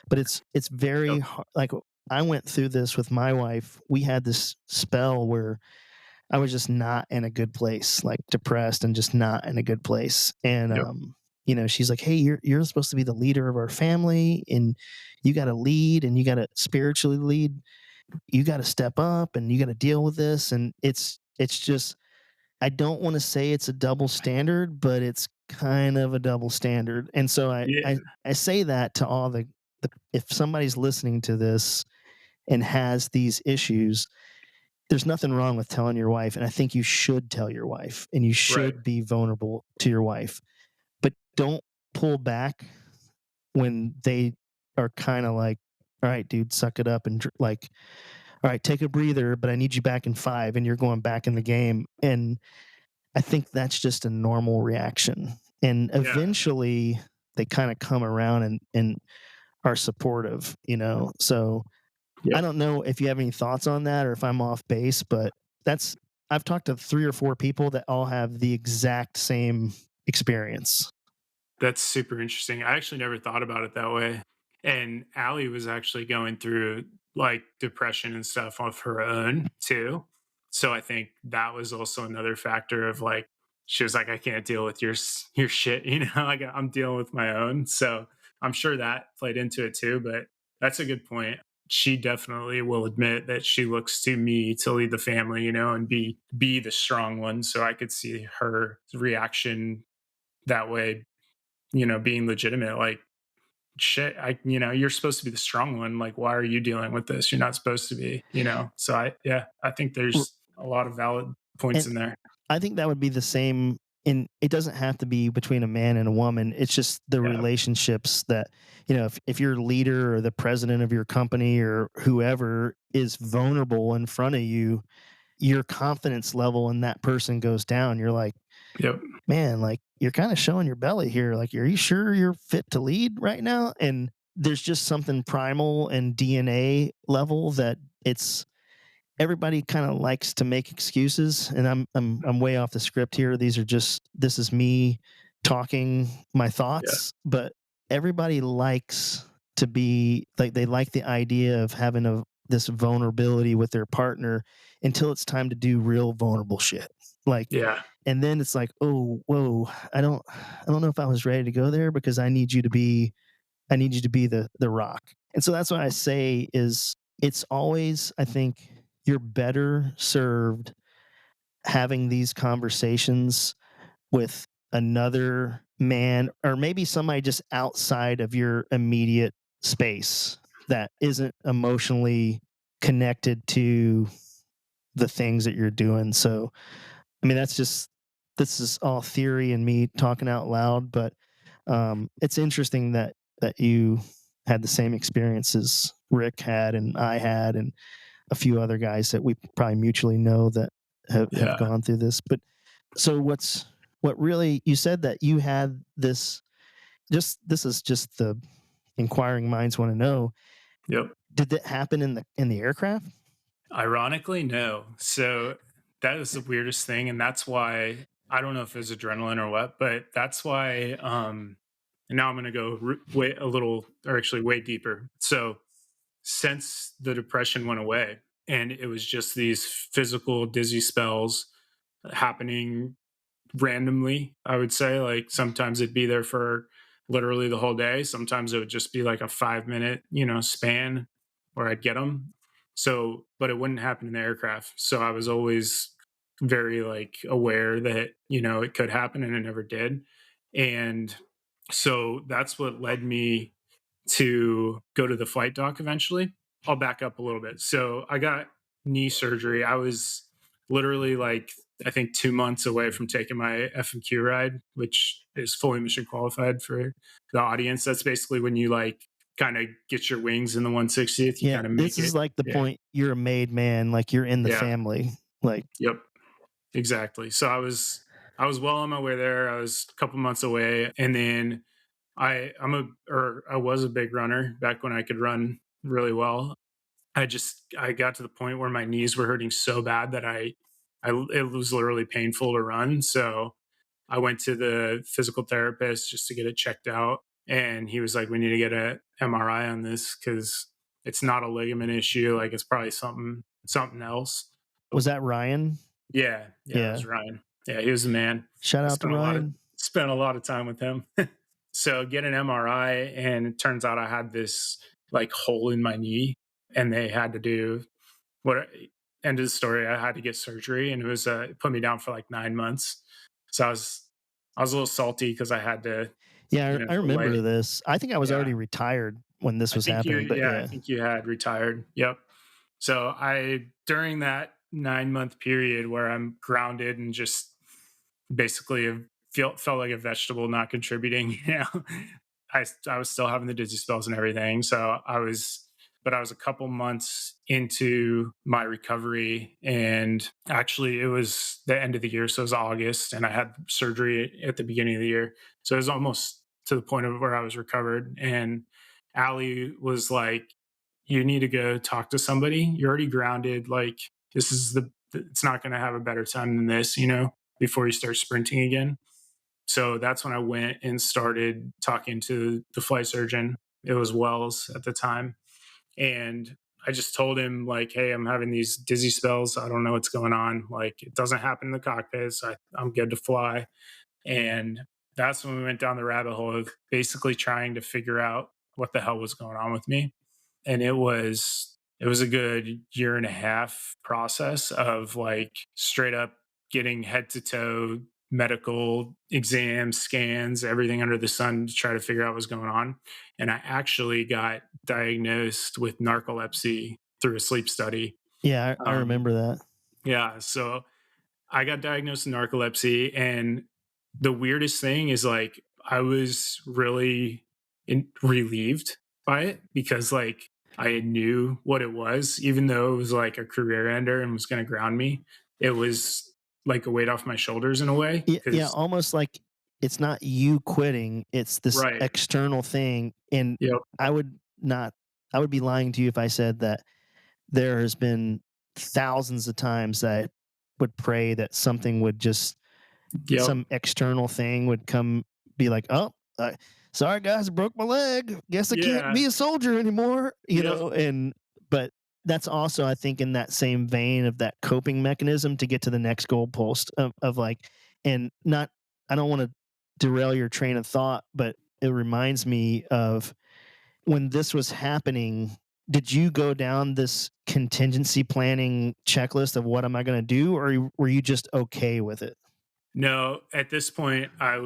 S2: but it's very
S1: Yep.
S2: hard. Like, I went through this with my wife. We had this spell where I was just not in a good place, like depressed and just not in a good place. And
S1: Yep.
S2: you know, she's like, "Hey, you're supposed to be the leader of our family, and you got to lead, and you got to spiritually lead. You got to step up, and you got to deal with this." And it's just, I don't want to say it's a double standard, but it's kind of a double standard. And so
S1: Yeah.
S2: I say that to all the, if somebody's listening to this and has these issues, there's nothing wrong with telling your wife, and I think you should tell your wife, and you
S1: Right.
S2: should be vulnerable to your wife, but don't pull back when they are kind of like, all right, dude, suck it up, and like, all right, take a breather, but I need you back in 5, and you're going back in the game. And I think that's just a normal reaction, and
S1: Yeah.
S2: eventually they kind of come around and are supportive, you know. So I
S1: Yep.
S2: don't know if you have any thoughts on that, or if I'm off base, but that's, I've talked to 3 or 4 people that all have the exact same experience.
S1: That's super interesting. I actually never thought about it that way. And Allie was actually going through like depression and stuff of her own too. So I think that was also another factor of like she was like, I can't deal with your shit, like I'm dealing with my own. So I'm sure that played into it too. But that's a good point. She definitely will admit that she looks to me to lead the family, and be the strong one. So I could see her reaction that way, being legitimate. Like, shit, you're supposed to be the strong one. Like, why are you dealing with this? You're not supposed to be. So I think
S2: R-
S1: there's a lot of valid points
S2: And
S1: in there.
S2: I think that would be the same in it doesn't have to be between a man and a woman. It's just the
S1: Yeah.
S2: relationships that, if your leader or the president of your company or whoever is vulnerable in front of you, your confidence level in that person goes down. You're like,
S1: Yep.
S2: man, like you're kind of showing your belly here. Like, are you sure you're fit to lead right now? And there's just something primal and DNA level that it's everybody kind of likes to make excuses. And I'm way off the script here. This is me talking my
S1: Yeah.
S2: thoughts, but everybody likes to be like they like the idea of having this vulnerability with their partner until it's time to do real vulnerable shit. Like,
S1: Yeah.
S2: and then it's like, oh, whoa, I don't know if I was ready to go there because I need you to be the rock. And so that's what I say is it's always, I think, you're better served having these conversations with another man or maybe somebody just outside of your immediate space that isn't emotionally connected to the things that you're doing. So, I mean, this is all theory and me talking out loud, but it's interesting that you had the same experiences Rick had and I had, and a few other guys that we probably mutually know that have
S1: Yeah.
S2: gone through this. But so what really you said that you had this just this is just the inquiring minds want to know.
S1: Yep.
S2: Did that happen in the aircraft?
S1: Ironically, no. So that is the weirdest thing. And that's why I don't know if it's adrenaline or what, but that's why, and now I'm going to go way a little, or actually way deeper. So since the depression went away and it was just these physical dizzy spells happening randomly, I would say, like sometimes it'd be there for literally the whole day. Sometimes it would just be like a 5 minute, span where I'd get them. So, but it wouldn't happen in the aircraft. So I was always very like aware that, it could happen and it never did. And so that's what led me to go to the flight doc eventually. I'll back up a little bit. So I got knee surgery. I was literally like, I think 2 months away from taking my FMQ ride, which is fully mission qualified for the audience. That's basically when you like kind of get your wings in the 160th, you
S2: Yeah,
S1: kind of
S2: this
S1: make
S2: is
S1: it.
S2: like the
S1: Yeah.
S2: point you're a made man, like you're in the
S1: Yeah.
S2: family. Like,
S1: Yep. Exactly. So I was well on my way there. I was a couple months away. And then I was a big runner back when I could run really well. I got to the point where my knees were hurting so bad that it was literally painful to run. So I went to the physical therapist just to get it checked out, and he was like, "We need to get a MRI on this because it's not a ligament issue. Like it's probably something else."
S2: was that Ryan?
S1: Yeah, yeah, it
S2: Yeah.
S1: was Ryan. Yeah, he was the man.
S2: Shout
S1: I
S2: out to Ryan.
S1: spent a lot of time with him. So get an MRI, and it turns out I had this like hole in my knee, and they had to do what end of the story. I had to get surgery, and it put me down for like 9 months. So I was a little salty because I had to,
S2: Yeah, I
S1: delay.
S2: remember this. I think I was
S1: Yeah,
S2: already retired when this
S1: I
S2: was
S1: think you.
S2: happening, but
S1: Yeah, I
S2: yeah.
S1: think you had retired. Yep. So during that 9 month period where I'm grounded and just basically felt like a vegetable, not contributing. I was still having the dizzy spells and everything. But I was a couple months into my recovery, and actually it was the end of the year, so it was August, and I had surgery at the beginning of the year, so it was almost to the point of where I was recovered. And Allie was like, "You need to go talk to somebody. You're already grounded. Like it's not going to have a better time than this, before you start sprinting again." So that's when I went and started talking to the flight surgeon. It was Wells at the time. And I just told him, like, hey, I'm having these dizzy spells. I don't know what's going on. Like, it doesn't happen in the cockpit. So I'm good to fly. And that's when we went down the rabbit hole of basically trying to figure out what the hell was going on with me. And it was a good year and a half process of like straight up getting head to toe medical exams, scans, everything under the sun to try to figure out what was going on. And I actually got diagnosed with narcolepsy through a sleep study.
S2: Yeah, I
S1: Um,
S2: remember that.
S1: yeah, so I got diagnosed with narcolepsy, and the weirdest thing is like I was really relieved by it because like I knew what it was, even though it was like a career ender and was going to ground me. It was like a weight off my shoulders in a way
S2: Yeah, yeah,
S1: because
S2: almost like it's not you quitting, it's this
S1: right,
S2: external thing, and
S1: yep,
S2: I would not I would be lying to you if I said that there has been thousands of times that I would pray that something would just
S1: yep,
S2: some external thing would come be like, "Oh, sorry guys, I broke my leg. Guess I can't
S1: yeah,
S2: be a soldier anymore,"
S1: yep,
S2: and but that's also, I think, in that same vein of that coping mechanism to get to the next goalpost of like, and not, I don't want to derail your train of thought, but it reminds me of when this was happening. Did you go down this contingency planning checklist of what am I going to do, or were you just okay with it?
S1: No, at this point, I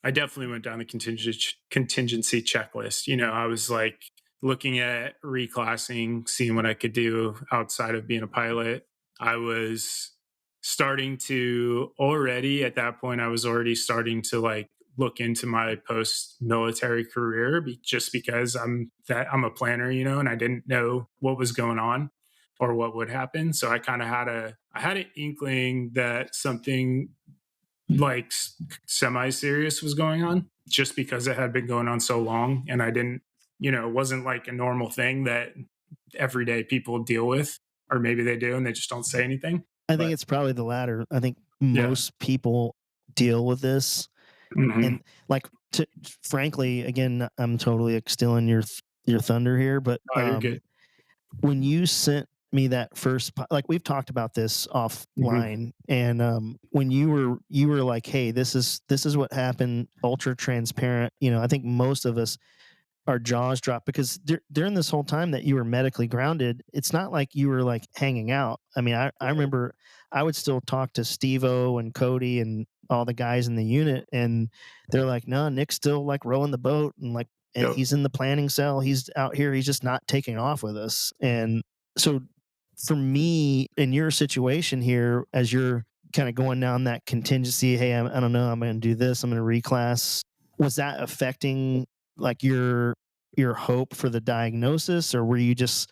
S1: definitely went down the contingency checklist. You know, I was like looking at reclassing, seeing what I could do outside of being a pilot. I was starting to already at that point, I was already starting to like look into my post military career just because I'm a planner, you know, and I didn't know what was going on or what would happen. So I kind of I had an inkling that something like semi serious was going on just because it had been going on so long and I didn't, you know, it wasn't like a normal thing that everyday people deal with, or maybe they do and they just don't say anything.
S2: I think
S1: But
S2: it's probably the latter. I think
S1: yeah.
S2: most people deal with this,
S1: Hmm.
S2: and like, to, frankly, again, I'm totally stealing your thunder here, but
S1: Oh, you're good.
S2: when you sent me that first, like we've talked about this
S1: Hmm.
S2: offline, and when you were like, hey, this is what happened, ultra transparent. I think most of us, our jaws drop because during this whole time that you were medically grounded, it's not like you were like hanging out. I mean, I
S1: Right.
S2: remember I would still talk to Steve-O and Cody and all the guys in the unit, and they're like, no, Nick's still like rowing the boat, and like,
S1: Yep.
S2: he's in the planning cell, he's out here, he's just not taking off with us. And so for me, in your situation here, as you're kind of going down that contingency, hey, I don't know, I'm going to do this, I'm going to reclass. Was that affecting like your hope for the diagnosis, or were you just,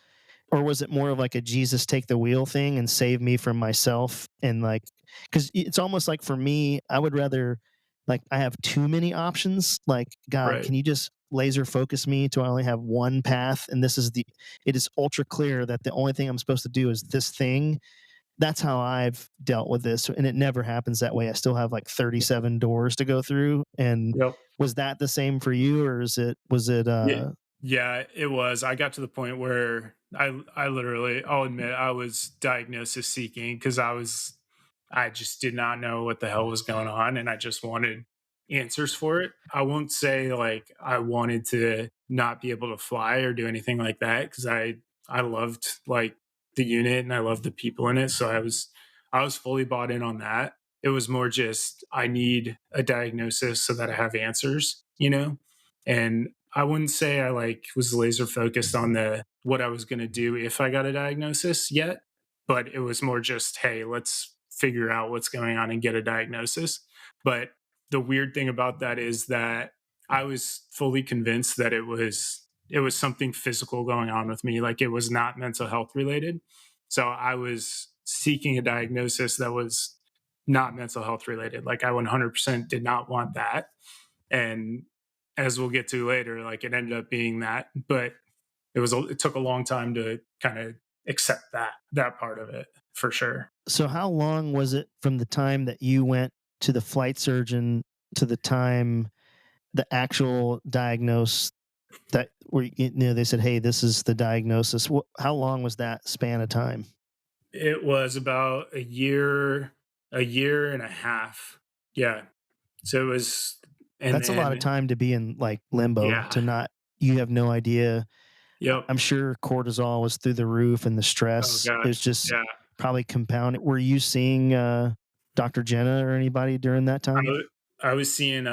S2: or was it more of like a Jesus take the wheel thing and save me from myself? And like, because it's almost like for me, I would rather, like, I have too many options. Like, God,
S1: Right.
S2: can you just laser focus me to I only have one path? And it is ultra clear that the only thing I'm supposed to do is this thing. That's how I've dealt with this. And it never happens that way. I still have like 37 doors to go through. And
S1: Yep.
S2: was that the same for you, or was it,
S1: Yeah. Yeah, it was. I got to the point where I literally, I'll admit, I was diagnosis seeking because I just did not know what the hell was going on and I just wanted answers for it. I won't say like I wanted to not be able to fly or do anything like that because I loved like the unit and I loved the people in it. So I was fully bought in on that. It was more just I need a diagnosis so that I have answers, you know? And I wouldn't say I like was laser focused on the what I was going to do if I got a diagnosis yet, but it was more just, hey, let's figure out what's going on and get a diagnosis. But the weird thing about that is that I was fully convinced that it was something physical going on with me, like it was not mental health related. So I was seeking a diagnosis that was not mental health related. Like I 100% did not want that. And as we'll get to later, like it ended up being that, but it took a long time to kind of accept that part of it for sure.
S2: So how long was it from the time that you went to the flight surgeon to the time the actual diagnose that where they said, "Hey, this is the diagnosis." How long was that span of time?
S1: It was about a year and a half. Yeah. So it was, and
S2: That's a lot of
S1: then,
S2: time to be in like limbo
S1: yeah.
S2: to not you have no idea.
S1: Yep.
S2: I'm sure cortisol was through the roof and the
S1: Oh
S2: stress is
S1: gosh.
S2: just
S1: Yeah.
S2: probably compounded. Were you seeing Dr. Jenna or anybody during that
S1: I,
S2: time?
S1: w- I was seeing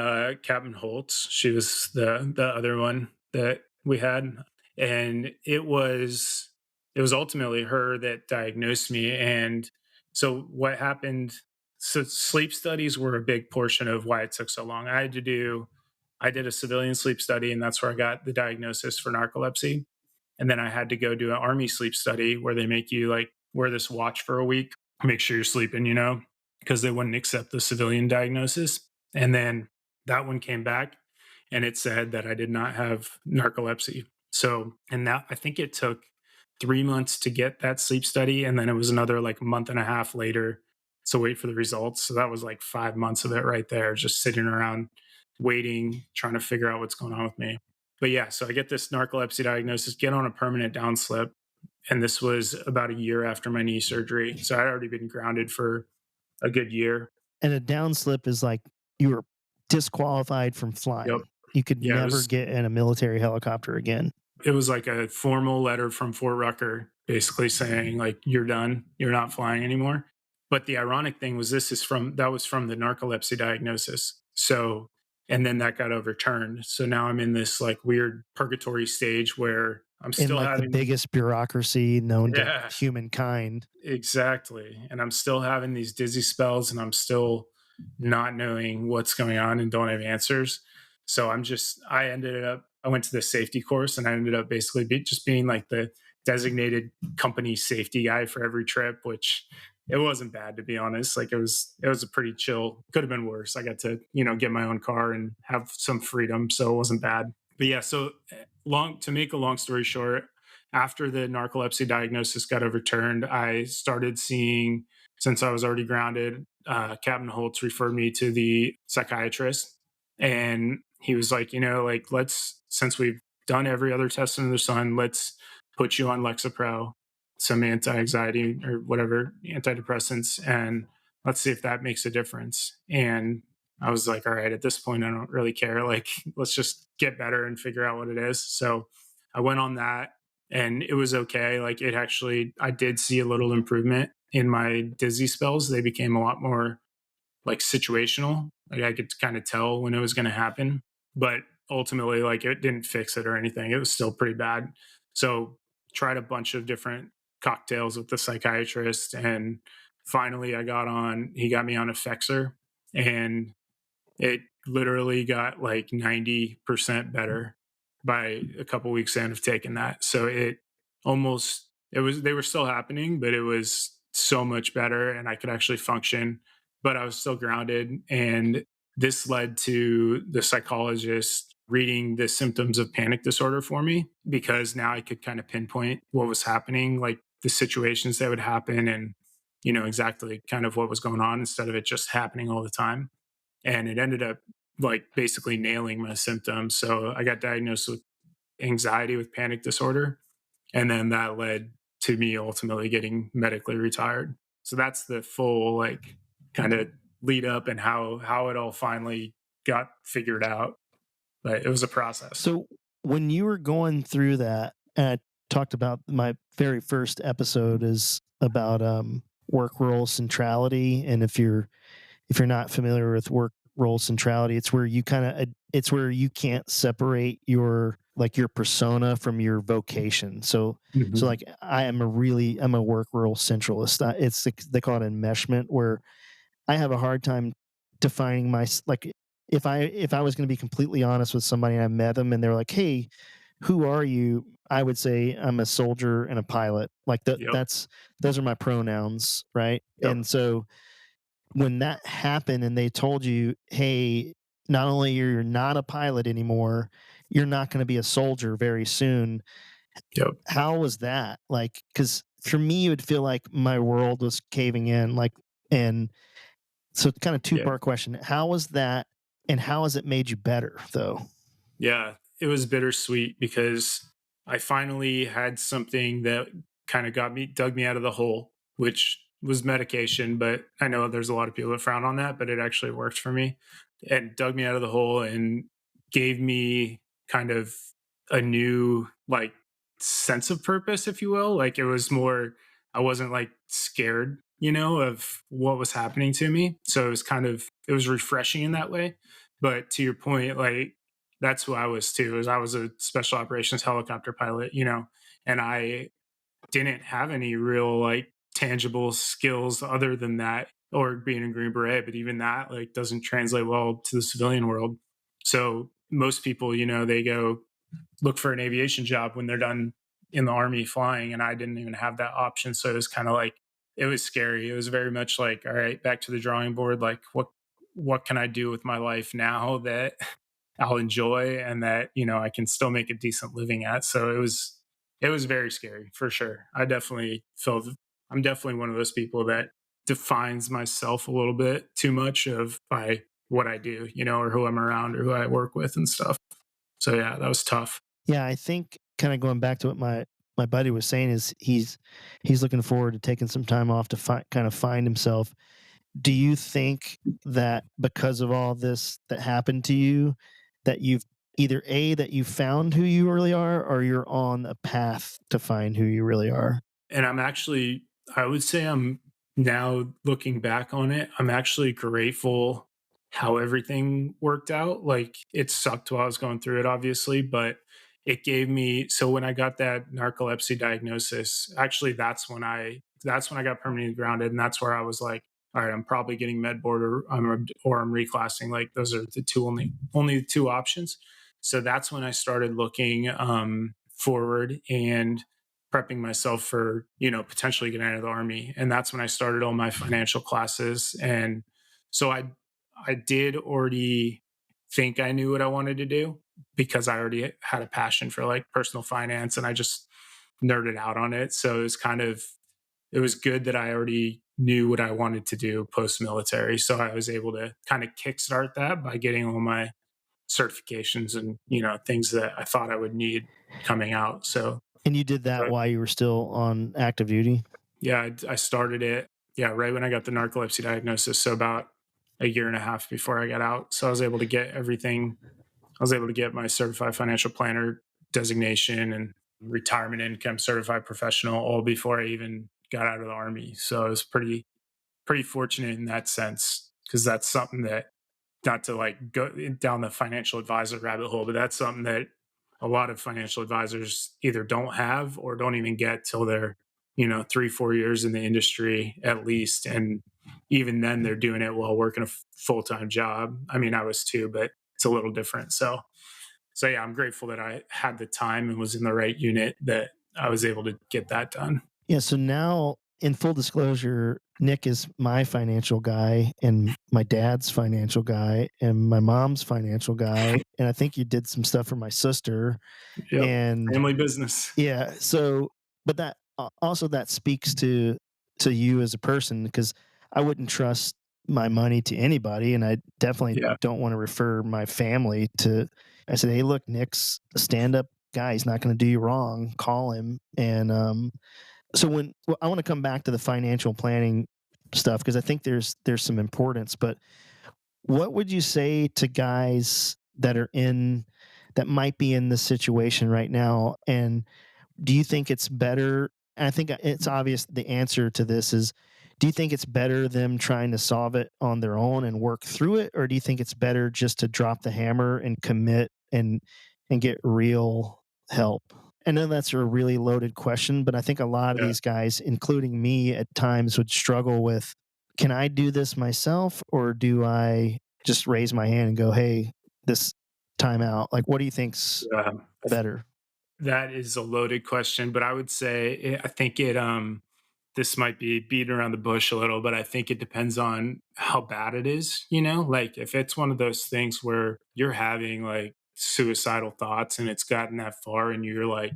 S1: Captain Holtz. She was the other one that we had, and it was ultimately her that diagnosed me. And so what happened? So sleep studies were a big portion of why it took so long. I did a civilian sleep study, and that's where I got the diagnosis for narcolepsy. And then I had to go do an army sleep study where they make you like wear this watch for a week, make sure you're sleeping, because they wouldn't accept the civilian diagnosis. And then that one came back and it said that I did not have narcolepsy. So, and that I think it took 3 months to get that sleep study. And then it was another like month and a half later to wait for the results. So that was like 5 months of it right there, just sitting around waiting, trying to figure out what's going on with me. But yeah, so I get this narcolepsy diagnosis, get on a permanent downslip. And this was about a year after my knee surgery. So I'd already been grounded for a good year.
S2: And a downslip is like you were disqualified from
S1: Yep.
S2: flying. You could
S1: Yeah,
S2: never get in a military helicopter again.
S1: it was like a formal letter from Fort Rucker basically saying like you're done, you're not flying anymore. But the ironic thing was that was from the narcolepsy diagnosis. So, and then that got overturned. So now I'm in this like weird purgatory stage where I'm
S2: In
S1: still
S2: like the
S1: having,
S2: biggest bureaucracy known to
S1: yeah,
S2: humankind.
S1: exactly. And I'm still having these dizzy spells and I'm still not knowing what's going on and don't have answers. So I went to the safety course and I ended up basically just being like the designated company safety guy for every trip, which it wasn't bad to be honest. Like it was a pretty chill, could have been worse. I got to, get my own car and have some freedom. So it wasn't bad. But yeah, so to make a long story short, after the narcolepsy diagnosis got overturned, I started seeing, since I was already grounded, Captain Holtz referred me to the psychiatrist. And he was like, like, since we've done every other test under the sun, let's put you on Lexapro, some anti anxiety or whatever, antidepressants, and let's see if that makes a difference. And I was like, all right, at this point, I don't really care. Like, let's just get better and figure out what it is. So I went on that and it was okay. Like I did see a little improvement in my dizzy spells. They became a lot more like situational. Like I could kind of tell when it was going to happen, but ultimately, like it didn't fix it or anything. It was still pretty bad. So tried a bunch of different cocktails with the psychiatrist, and finally, he got me on a Fexer, and it literally got like 90% better by a couple weeks in of taking that. So they were still happening, but it was so much better and I could actually function, but I was still grounded. And this led to the psychologist reading the symptoms of panic disorder for me because now I could kind of pinpoint what was happening, like the situations that would happen and, exactly kind of what was going on instead of it just happening all the time. And it ended up like basically nailing my symptoms. So I got diagnosed with anxiety with panic disorder. And then that led to me ultimately getting medically retired. So that's the full like kind of lead up and how it all finally got figured out. But it was a process.
S2: So when you were going through that, and I talked about my very first episode is about work role centrality, and if you're not familiar with work role centrality, it's where it's where you can't separate your persona from your vocation. So
S1: Mhm.
S2: like I'm a work role centralist. They call it enmeshment, where I have a hard time defining like if I was going to be completely honest with somebody and I met them and they're like, "Hey, who are you?" I would say I'm a soldier and a pilot. Like
S1: Yep.
S2: that's those are my pronouns, right?
S1: Yep.
S2: And so when that happened and they told you, "Hey, not only you're not a pilot anymore, you're not going to be a soldier very soon."
S1: Yep.
S2: How was that? Like, because for me, it would feel like my world was caving in. Like, and so, kind of two
S1: Yeah.
S2: part question: how was that? And how has it made you better, though?
S1: Yeah, it was bittersweet because I finally had something that kind of dug me out of the hole, which was medication. But I know there's a lot of people that frown on that, but it actually worked for me and dug me out of the hole and gave me kind of a new, like, sense of purpose, if you will. Like, it was more, I wasn't like scared, of what was happening to me. So it was refreshing in that way. But to your point, like, that's who I was too. Is I was a special operations helicopter pilot, and I didn't have any real, like, tangible skills other than that, or being a Green Beret. But even that, like, doesn't translate well to the civilian world. So most people, they go look for an aviation job when they're done in the Army flying, and I didn't even have that option. So it was kind of like, it was scary. It was very much like, all right, back to the drawing board. Like, what can I do with my life now that I'll enjoy and that, I can still make a decent living at. So it was very scary for sure. I'm definitely one of those people that defines myself a little bit too much of by what I do, or who I'm around or who I work with and stuff. So yeah, that was tough.
S2: Yeah, I think kind of going back to what my buddy was saying is he's looking forward to taking some time off to kind of find himself. Do you think that because of all this that happened to you, that you've either that you found who you really are, or you're on a path to find who you really are?
S1: And I would say I'm now looking back on it, I'm actually grateful how everything worked out. Like, it sucked while I was going through it, obviously, but it gave me, so when I got that narcolepsy diagnosis, actually that's when I got permanently grounded. And that's where I was like, all right, I'm probably getting med board, or I'm reclassing. Like, those are the only two options. So that's when I started looking forward and prepping myself for, potentially getting out of the Army. And that's when I started all my financial classes. And so I did already think I knew what I wanted to do, because I already had a passion for, like, personal finance, and I just nerded out on it. So it was good that I already knew what I wanted to do post military. So I was able to kind of kickstart that by getting all my certifications and, things that I thought I would need coming out.
S2: And you did that
S1: So
S2: while you were still on active duty?
S1: yeah, I started it, yeah, right when I got the narcolepsy diagnosis, so about a year and a half before I got out. So I was able to get everything. I was able to get my certified financial planner designation and retirement income certified professional all before I even got out of the Army. So I was pretty fortunate in that sense, because that's something that, not to, like, go down the financial advisor rabbit hole, but that's something that a lot of financial advisors either don't have or don't even get till they're, 3, 4 years in the industry at least. And even then they're doing it while working a full-time job. I mean, I was too, but it's a little different. So yeah, I'm grateful that I had the time and was in the right unit that I was able to get that done.
S2: Yeah, so now, in full disclosure, Nick is my financial guy and my dad's financial guy and my mom's financial guy, and I think you did some stuff for my sister.
S1: Yep.
S2: And
S1: Family business.
S2: yeah, so but that also that speaks to you as a person, because I wouldn't trust my money to anybody, and I definitely
S1: Yeah.
S2: don't want to refer my family to. I said, "Hey, look, Nick's a stand-up guy. He's not going to do you wrong. Call him." And so I want to come back to the financial planning stuff, because I think there's some importance. But what would you say to guys that might be in this situation right now? And do you think it's better? And I think it's obvious the answer to this is, do you think it's better them trying to solve it on their own and work through it, or do you think it's better just to drop the hammer and commit and get real help? I know that's a really loaded question, but I think a lot of
S1: Yeah.
S2: these guys, including me at times, would struggle with, can I do this myself, or do I just raise my hand and go, hey, this time out? Like, what do you think's
S1: Yeah.
S2: better?
S1: That is a loaded question, but I would say I think this might be beating around the bush a little, but I think it depends on how bad it is, like, if it's one of those things where you're having, like, suicidal thoughts and it's gotten that far and you're, like,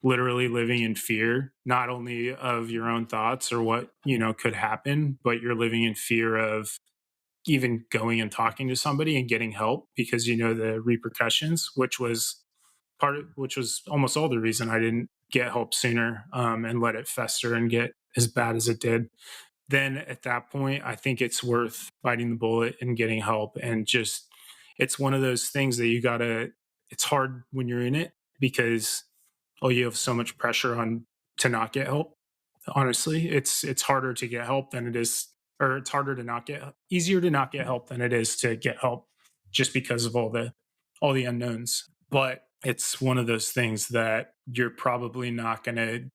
S1: literally living in fear, not only of your own thoughts or what, could happen, but you're living in fear of even going and talking to somebody and getting help because you know the repercussions, which was almost all the reason I didn't get help sooner, and let it fester and get as bad as it did. Then at that point, I think it's worth biting the bullet and getting help. And just, it's one of those things that you gotta, it's hard when you're in it because, oh, you have so much pressure on to not get help. Honestly, it's harder to get help than it is, or it's harder to not get, easier to not get help than it is to get help just because of all the unknowns. But it's one of those things that you're probably not going to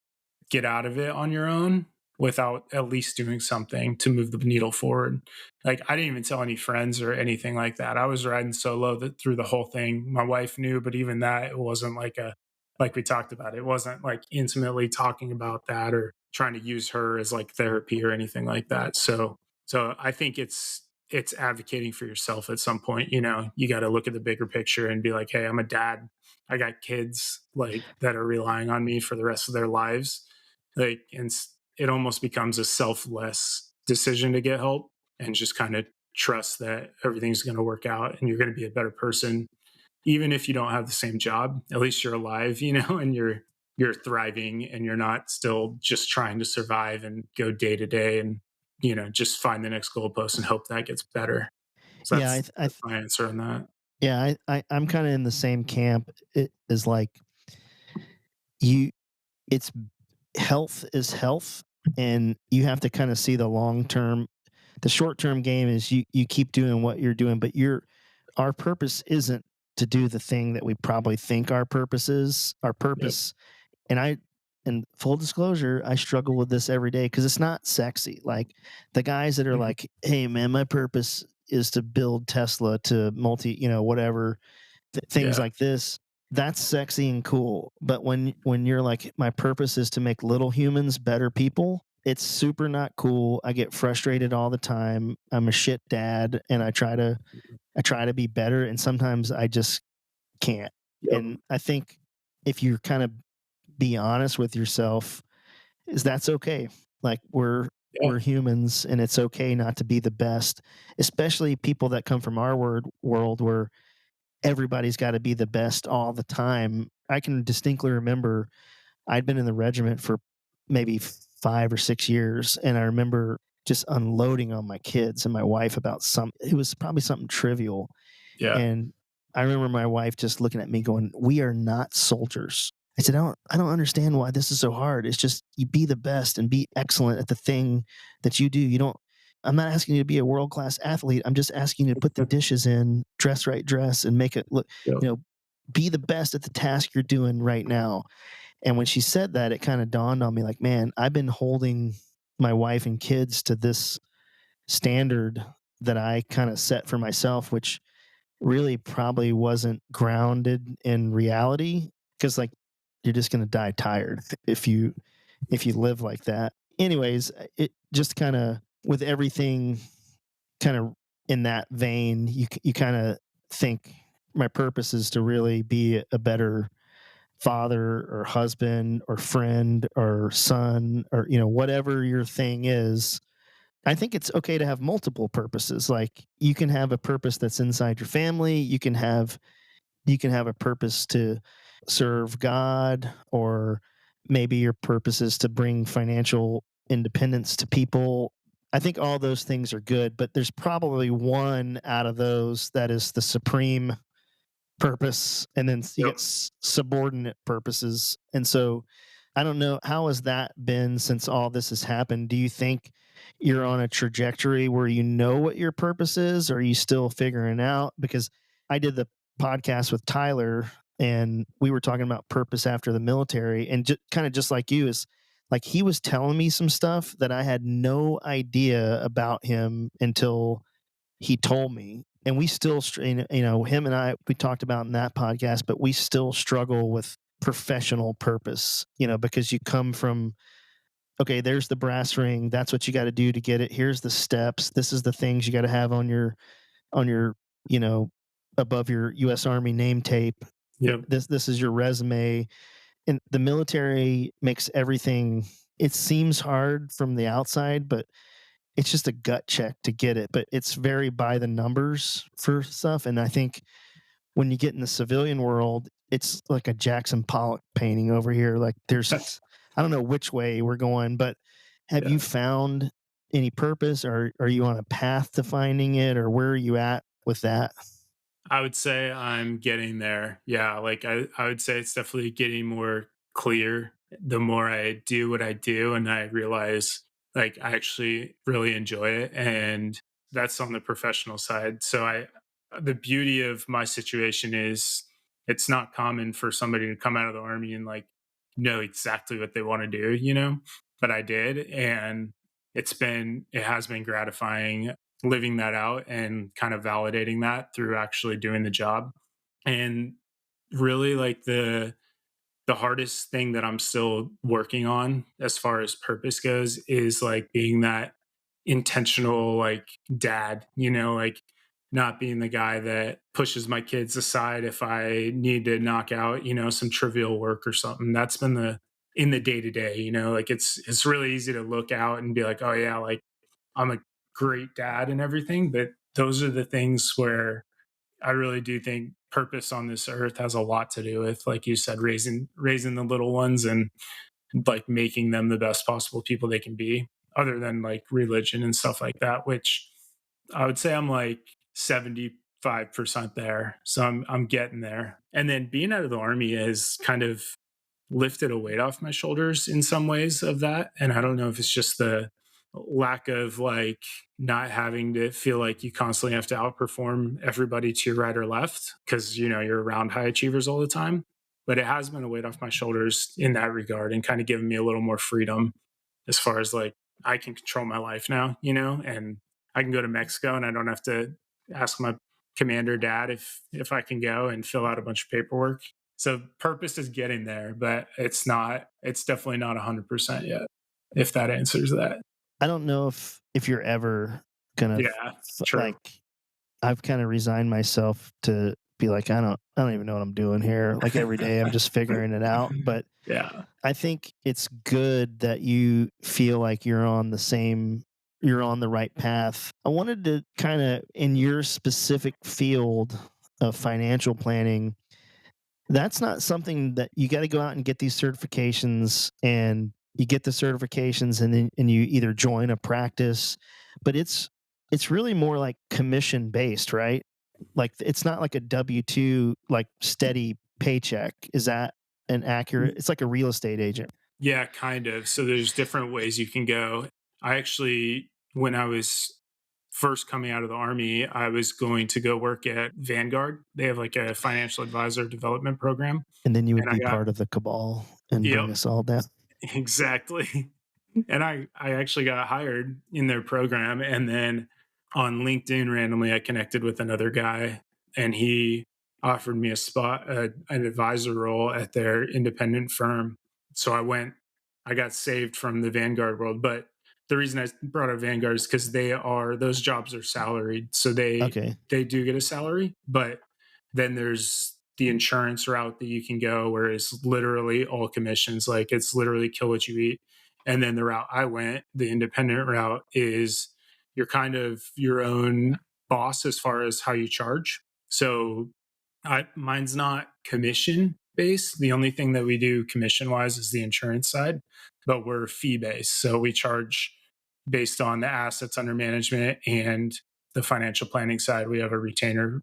S1: get out of it on your own without at least doing something to move the needle forward. Like I didn't even tell any friends or anything like that. I was riding solo through the whole thing. My wife knew, but even that, it wasn't like a, like we talked about, it wasn't like intimately talking about that or trying to use her as like therapy or anything like that. So I think it's advocating for yourself at some point. You know, you got to look at the bigger picture and be like, hey, I'm a dad. I got kids like that are relying on me for the rest of their lives. Like, and it almost becomes a selfless decision to get help and just kind of trust that everything's going to work out and you're going to be a better person even if you don't have the same job. At least you're alive, you know, and you're thriving and you're not still just trying to survive and go day to day and you know just find the next goalpost and hope that gets better. So
S2: Yeah,
S1: that's my answer on that.
S2: yeah, I'm kind of in the same camp. It is like you, it's health is health, and you have to kind of see the long term. The short term game is you keep doing what you're doing, but our purpose isn't to do the thing that we probably think our purpose is. Our
S1: Yep.
S2: purpose, and and full disclosure, I struggle with this every day because it's not sexy. Like the guys that are
S1: Mhm.
S2: like, "Hey, man, my purpose is to build Tesla to whatever things
S1: Yeah.
S2: like this." That's sexy and cool. But when you're like, my purpose is to make little humans better people, it's super not cool. I get frustrated all the time. I'm a shit dad, and I try to be better, and sometimes I just can't.
S1: Yep.
S2: And I think if you kind of be honest with yourself, is that's okay. Like
S1: Yeah.
S2: we're humans, and it's okay not to be the best, especially people that come from our world where everybody's got to be the best all the time. I can distinctly remember I'd been in the regiment for maybe 5 or 6 years, and I remember just unloading on my kids and my wife about it was probably something trivial.
S1: Yeah.
S2: And I remember my wife just looking at me going, "We are not soldiers." I said, I don't understand why this is so hard. It's just you be the best and be excellent at the thing that you do. You don't I'm not asking you to be a world class athlete. I'm just asking you to put the dishes in, dress right dress, and make it look,
S1: Yep.
S2: you know, be the best at the task you're doing right now. And when she said that, it kind of dawned on me like, man, I've been holding my wife and kids to this standard that I kind of set for myself, which really probably wasn't grounded in reality because like you're just going to die tired if you live like that. Anyways, it just kind of with everything kind of in that vein, you kind of think my purpose is to really be a better father or husband or friend or son or whatever your thing is. I think it's okay to have multiple purposes. Like you can have a purpose that's inside your family, you can have a purpose to serve God, or maybe your purpose is to bring financial independence to people. I think all those things are good, but there's probably one out of those that is the supreme purpose, and then you
S1: Yep.
S2: get subordinate purposes. And so I don't know, how has that been since all this has happened? Do you think you're on a trajectory where you know what your purpose is, or are you still figuring it out? Because I did the podcast with Tyler, and we were talking about purpose after the military, and kind of just like you, is like he was telling me some stuff that I had no idea about him until he told me. And we still him and I, we talked about in that podcast, but we still struggle with professional purpose, because you come from, okay, there's the brass ring, that's what you got to do to get it, here's the steps, this is the things you got to have on your you know above your US Army name tape,
S1: Yep.
S2: this is your resume. And the military makes everything, it seems hard from the outside, but it's just a gut check to get it, but it's very by the numbers for stuff. And I think when you get in the civilian world, it's like a Jackson Pollock painting over here. Like there's, I don't know which way we're going, but have you
S1: Yeah.
S2: found any purpose, or are you on a path to finding it, or where are you at with that?
S1: I would say I'm getting there. Yeah, like I would say it's definitely getting more clear the more I do what I do and I realize like I actually really enjoy it, and that's on the professional side. So I the beauty of my situation is it's not common for somebody to come out of the army and like know exactly what they want to do, you know? But I did, and it has been gratifying living that out and kind of validating that through actually doing the job. And really like the hardest thing that I'm still working on as far as purpose goes is like being that intentional like dad, you know, like not being the guy that pushes my kids aside if I need to knock out, you know, some trivial work or something. That's been the in the day to day, you know, like it's really easy to look out and be like, oh yeah, like I'm a great dad and everything, but those are the things where I really do think purpose on this earth has a lot to do with, like you said, raising the little ones and like making them the best possible people they can be, other than like religion and stuff like that, which I would say I'm like 75% there. So I'm getting there. And then being out of the army has kind of lifted a weight off my shoulders in some ways of that. And I don't know if it's just the lack of like not having to feel like you constantly have to outperform everybody to your right or left because you know you're around high achievers all the time. But it has been a weight off my shoulders in that regard and kind of given me a little more freedom as far as like I can control my life now, you know, and I can go to Mexico and I don't have to ask my commander dad if I can go and fill out a bunch of paperwork. So purpose is getting there, but it's definitely not 100% yet, if that answers that.
S2: I don't know if you're ever gonna
S1: Yeah, true.
S2: like. I've kind of resigned myself to be like, I don't even know what I'm doing here. Like every day, I'm just figuring it out. But
S1: Yeah.
S2: I think it's good that you feel like you're on the right path. I wanted to kind of, in your specific field of financial planning, that's not something that you got to go out and get these certifications, and you get the certifications and then and you either join a practice, but it's really more like commission based, right? Like it's not like a W-2 like steady paycheck. Is that an accurate? It's like a real estate agent.
S1: Yeah, kind of. So there's different ways you can go. I actually, when I was first coming out of the army, I was going to go work at Vanguard. They have like a financial advisor development program.
S2: And then you would
S1: And I
S2: be
S1: got,
S2: part of the cabal and
S1: yep,
S2: bring us all down.
S1: exactly. And I actually got hired in their program. And then on LinkedIn, randomly, I connected with another guy and he offered me a spot, an advisor role at their independent firm. So I got saved from the Vanguard world. But the reason I brought up Vanguard is because those jobs are salaried. So
S2: Okay.
S1: they do get a salary, but then there's the insurance route that you can go where it's literally all commissions. Like it's literally kill what you eat. And then the route I went, the independent route, is you're kind of your own boss as far as how you charge. So mine's not commission based. The only thing that we do commission wise is the insurance side, but we're fee based. So we charge based on the assets under management and the financial planning side. We have a retainer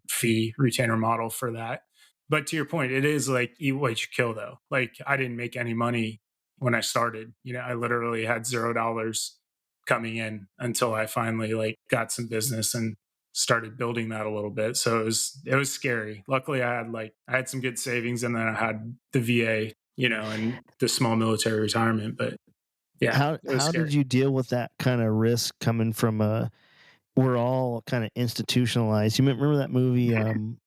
S1: model for that. But to your point, it is like eat what you kill though. Like I didn't make any money when I started. You know, I literally had $0 coming in until I finally like got some business and started building that a little bit. So it was scary. Luckily I had some good savings and then I had the VA, you know, and the small military retirement. But yeah, it was
S2: How did
S1: scary.
S2: you deal with that kind of risk coming from a we're all kind of institutionalized. You remember that movie,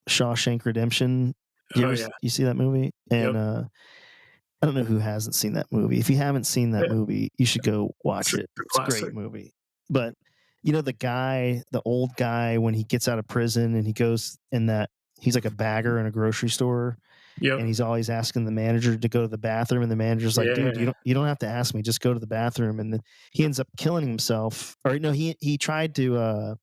S2: Shawshank Redemption?
S1: Oh yeah.
S2: You see that movie? And,
S1: Yep.
S2: I don't know who hasn't seen that movie. If you haven't seen that
S1: Yeah.
S2: movie, you should go
S1: It's
S2: watch
S1: a
S2: it. It's a great
S1: classic.
S2: movie. But, you know, the old guy, when he gets out of prison and he goes in that he's like a bagger in a grocery store,
S1: Yep.
S2: and he's always asking the manager to go to the bathroom, and the manager's like, dude,
S1: Yeah.
S2: you don't have to ask me, just go to the bathroom. And then he ends up killing himself. Or no, he tried to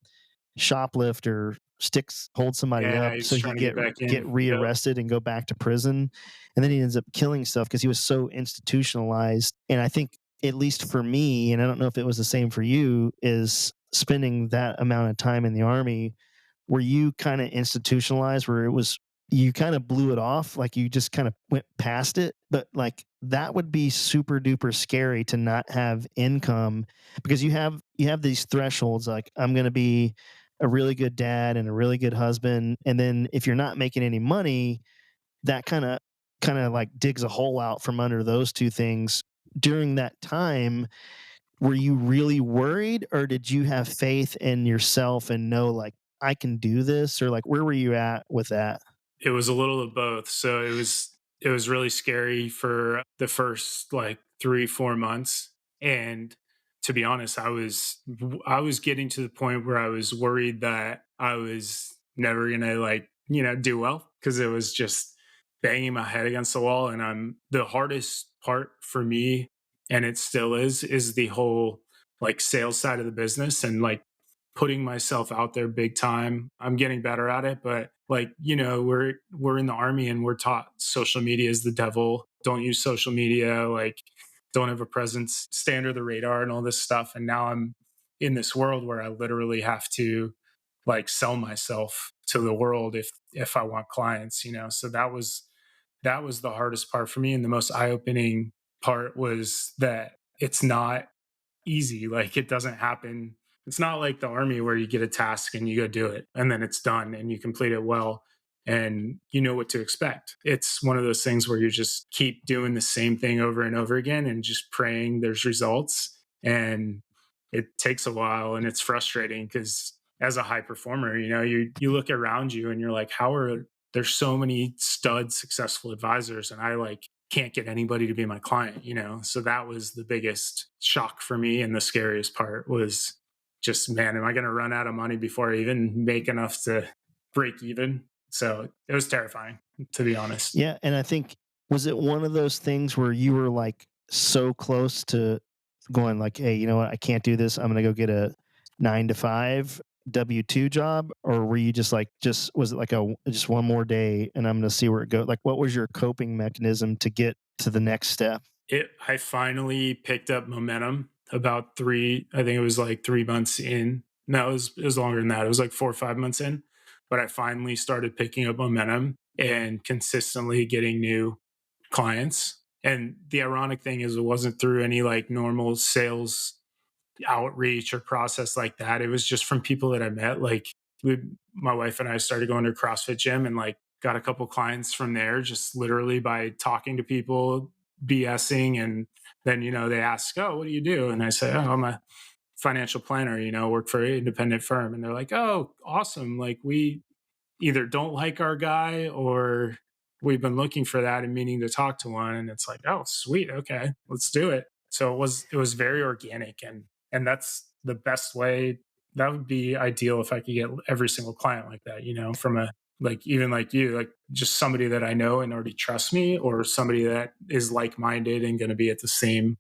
S2: shoplift or sticks hold somebody
S1: Yeah.
S2: up
S1: He's
S2: so he
S1: trying to get back
S2: get
S1: in. Yep.
S2: rearrested and go back to prison. And then he ends up killing himself because he was so institutionalized. And I think, at least for me, and I don't know if it was the same for you, is spending that amount of time in the army, were you kind of institutionalized where it was, you kind of blew it off, like you just kind of went past it? But like that would be super duper scary to not have income, because you have these thresholds, like I'm going to be a really good dad and a really good husband, and then if you're not making any money, that kind of like digs a hole out from under those two things. During that time, were you really worried, or did you have faith in yourself and know, like, I can do this? Or like, where were you at with that?
S1: It was a little of both. So it was really scary for the first like 3, 4 months. And to be honest, I was getting to the point where I was worried that I was never gonna like, do well, because it was just banging my head against the wall. And I'm the hardest part for me, and it still is the whole like sales side of the business and like putting myself out there big time. I'm getting better at it, but like, we're in the army and we're taught social media is the devil. Don't use social media, like don't have a presence, stay under the radar and all this stuff. And now I'm in this world where I literally have to like sell myself to the world if I want clients, So that was the hardest part for me, and the most eye-opening part was that it's not easy. Like it doesn't happen. It's not like the army where you get a task and you go do it and then it's done and you complete it well and you know what to expect. It's one of those things where you just keep doing the same thing over and over again and just praying there's results. And it takes a while and it's frustrating because as a high performer, you look around you and you're like, how are there's so many stud successful advisors and I like can't get anybody to be my client. So that was the biggest shock for me. And the scariest part was just, man, am I going to run out of money before I even make enough to break even? So it was terrifying, to be honest.
S2: Yeah, and I think, was it one of those things where you were like so close to going like, "Hey, you know what? I can't do this. I'm gonna go get a 9 to 5 W-2 job," or were you just like, just was it like a just one more day and I'm gonna see where it goes? Like, what was your coping mechanism to get to the next step?
S1: I finally picked up momentum about I think it was like 3 months in. No, it was longer than that. It was like 4 or 5 months in. But I finally started picking up momentum and consistently getting new clients. And the ironic thing is, it wasn't through any like normal sales outreach or process like that. It was just from people that I met. Like my wife and I started going to a CrossFit gym and like got a couple clients from there, just literally by talking to people, BSing. And then, they ask, oh, what do you do? And I say, oh, I'm a financial planner, work for an independent firm. And they're like, oh, awesome. Like we either don't like our guy or we've been looking for that and meaning to talk to one. And it's like, oh, sweet. Okay, let's do it. So it was very organic, and that's the best way. That would be ideal if I could get every single client like that, from a like even like you, like just somebody that I know and already trusts me, or somebody that is like minded and going to be at the same,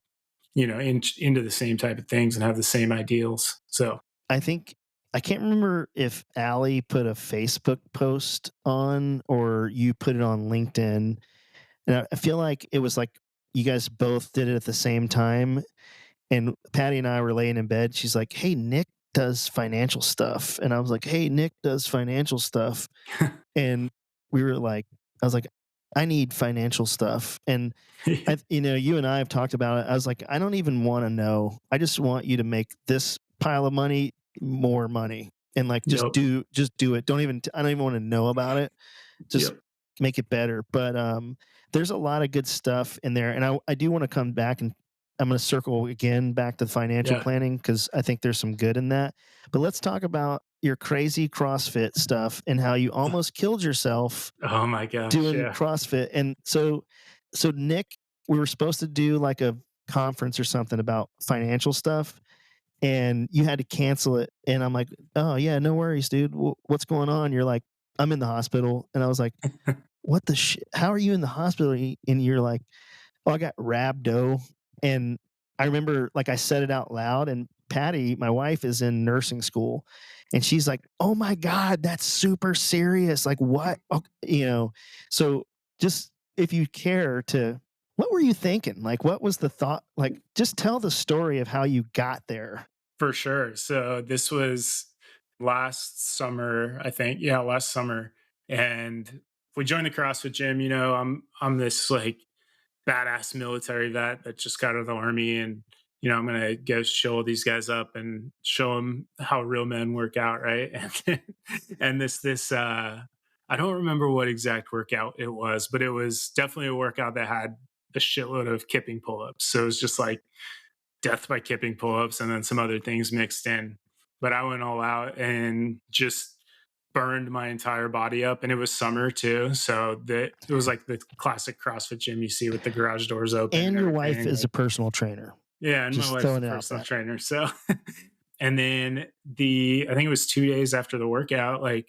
S1: into the same type of things and have the same ideals. So
S2: I think, I can't remember if Allie put a Facebook post on or you put it on LinkedIn. And I feel like it was like you guys both did it at the same time. And Patty and I were laying in bed. She's like, "Hey, Nick does financial stuff." And I was like, "Hey, Nick does financial stuff." And we were like, I was like, "I need financial stuff." And you and I have talked about it. I was like, "I don't even want to know. I just want you to make this pile of money more money, and like
S1: yep,
S2: just do it. I don't even want to know about it. Just
S1: yep,
S2: make it better." But there's a lot of good stuff in there, and I do want to come back, and I'm going to circle again back to financial
S1: yeah.
S2: planning because I think there's some good in that. But let's talk about your crazy CrossFit stuff and how you almost killed yourself
S1: Oh my gosh,
S2: doing
S1: yeah.
S2: CrossFit. And so Nick, we were supposed to do like a conference or something about financial stuff, and you had to cancel it. And I'm like, "Oh yeah, no worries, dude. What's going on?" You're like, "I'm in the hospital," and I was like, what the shit? How are you in the hospital? And you're like, oh, I got rhabdo. And I remember like I said it out loud, and Patty, my wife, is in nursing school, and she's like, oh my God, that's super serious. Like what? So just if you care to, what were you thinking? Like, what was the thought? Like, just tell the story of how you got there.
S1: For sure. So this was last summer, I think. Yeah, last summer. And we joined the CrossFit gym. I'm this like badass military vet that just got out of the army, and I'm gonna go show these guys up and show them how real men work out, right? And this I don't remember what exact workout it was, but it was definitely a workout that had a shitload of kipping pull-ups. So it was just like death by kipping pull-ups and then some other things mixed in. But I went all out and just burned my entire body up, and it was summer too, so that it was like the classic CrossFit gym you see with the garage doors open
S2: And
S1: and
S2: your wife
S1: everything.
S2: is a
S1: Like,
S2: personal trainer.
S1: yeah, and my
S2: Just
S1: wife's a
S2: throwing it out
S1: personal
S2: there.
S1: trainer. So, and then I think it was 2 days after the workout, like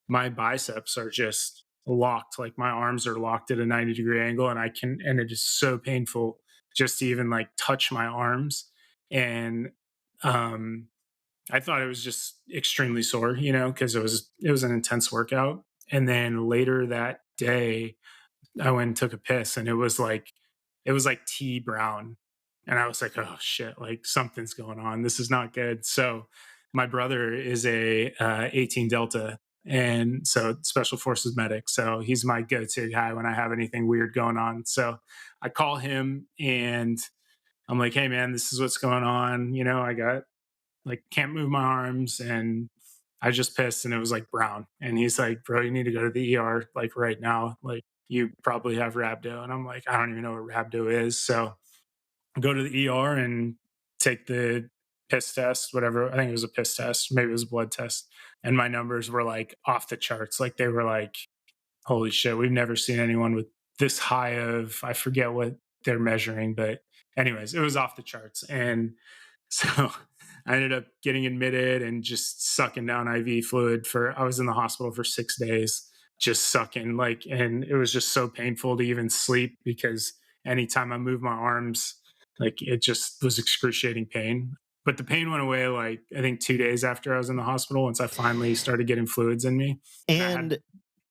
S1: my biceps are just locked, like my arms are locked at a 90-degree angle, and it is so painful just to even like touch my arms. And um I thought it was just extremely sore, because it was an intense workout. And then later that day, I went and took a piss, and it was like tea brown, and I was like, oh shit, like something's going on. This is not good. So my brother is a 18 Delta, and so Special Forces medic. So he's my go-to guy when I have anything weird going on. So I call him and I'm like, hey man, this is what's going on. I got like can't move my arms, and I just pissed and it was like brown. And he's like, bro, you need to go to the ER like right now. Like you probably have rhabdo. And I'm like, I don't even know what rhabdo is. So I go to the ER and take the piss test, whatever. I think it was a piss test, maybe it was a blood test. And my numbers were like off the charts. Like they were like, holy shit, we've never seen anyone with this high of, I forget what they're measuring, but anyways, it was off the charts. And so I ended up getting admitted and just sucking down IV fluid I was in the hospital for 6 days, just sucking and it was just so painful to even sleep because anytime I moved my arms, like it just was excruciating pain. But the pain went away, like I think 2 days after I was in the hospital, once I finally started getting fluids in me. And I
S2: And
S1: had,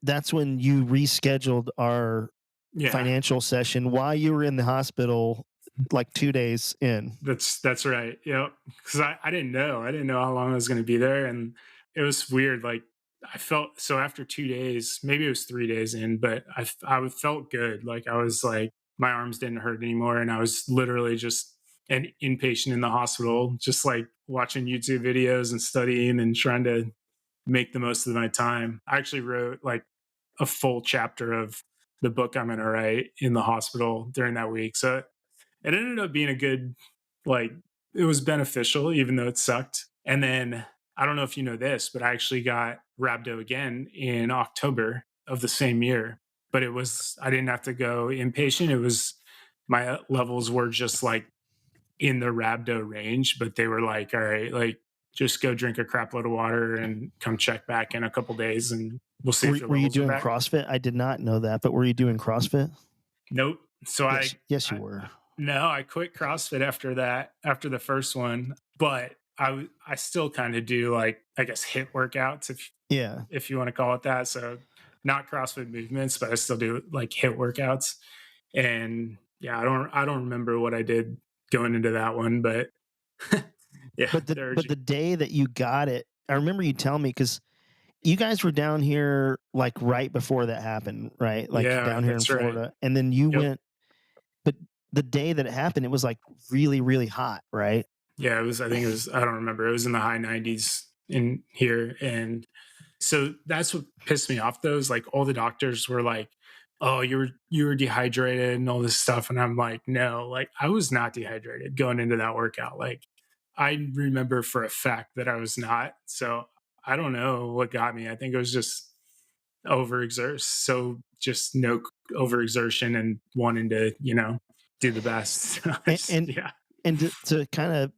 S2: that's when you rescheduled our
S1: yeah,
S2: financial session while you were in the hospital, like 2 days in.
S1: that's right. Yep. Because I didn't know. I didn't know how long I was going to be there, and it was weird. Like I felt so after 2 days, maybe it was 3 days in, but I felt good. Like I was like my arms didn't hurt anymore, and I was literally just an inpatient in the hospital, just like watching YouTube videos and studying and trying to make the most of my time. I actually wrote like a full chapter of the book I'm going to write in the hospital during that week. So it ended up being a good, like, it was beneficial, even though it sucked. And then I don't know if you know this, but I actually got rhabdo again in October of the same year. But I didn't have to go inpatient. It was, my levels were just like in the rhabdo range, but they were like, all right, like, just go drink a crap load of water and come check back in a couple days and we'll see if your
S2: Were you
S1: levels are
S2: doing
S1: back.
S2: CrossFit? I did not know that, but were you doing CrossFit?
S1: Nope. So
S2: Yes, you
S1: I
S2: were.
S1: no, I quit CrossFit after that, after the first one, but I still kind of do like I guess hit workouts
S2: Yeah.
S1: if you want to call it that. So not CrossFit movements, but I still do like hit workouts. And yeah, I don't remember what I did going into that one, but yeah,
S2: But the day that you got it, I remember you telling me because you guys were down here like right before that happened, right? Like
S1: yeah,
S2: down here in
S1: that's right.
S2: Florida, and then you
S1: Yep.
S2: went. But the day that it happened, it was like really, really hot, right?
S1: Yeah, I think it was, I don't remember. It was in the high 90s in here. And so that's what pissed me off though, is like all the doctors were like, oh, you were dehydrated and all this stuff. And I'm like, no, like I was not dehydrated going into that workout. Like I remember for a fact that I was not. So I don't know what got me. I think it was just overexert. So just no overexertion and wanting to, do the best.
S2: And
S1: Yeah.
S2: and to kind of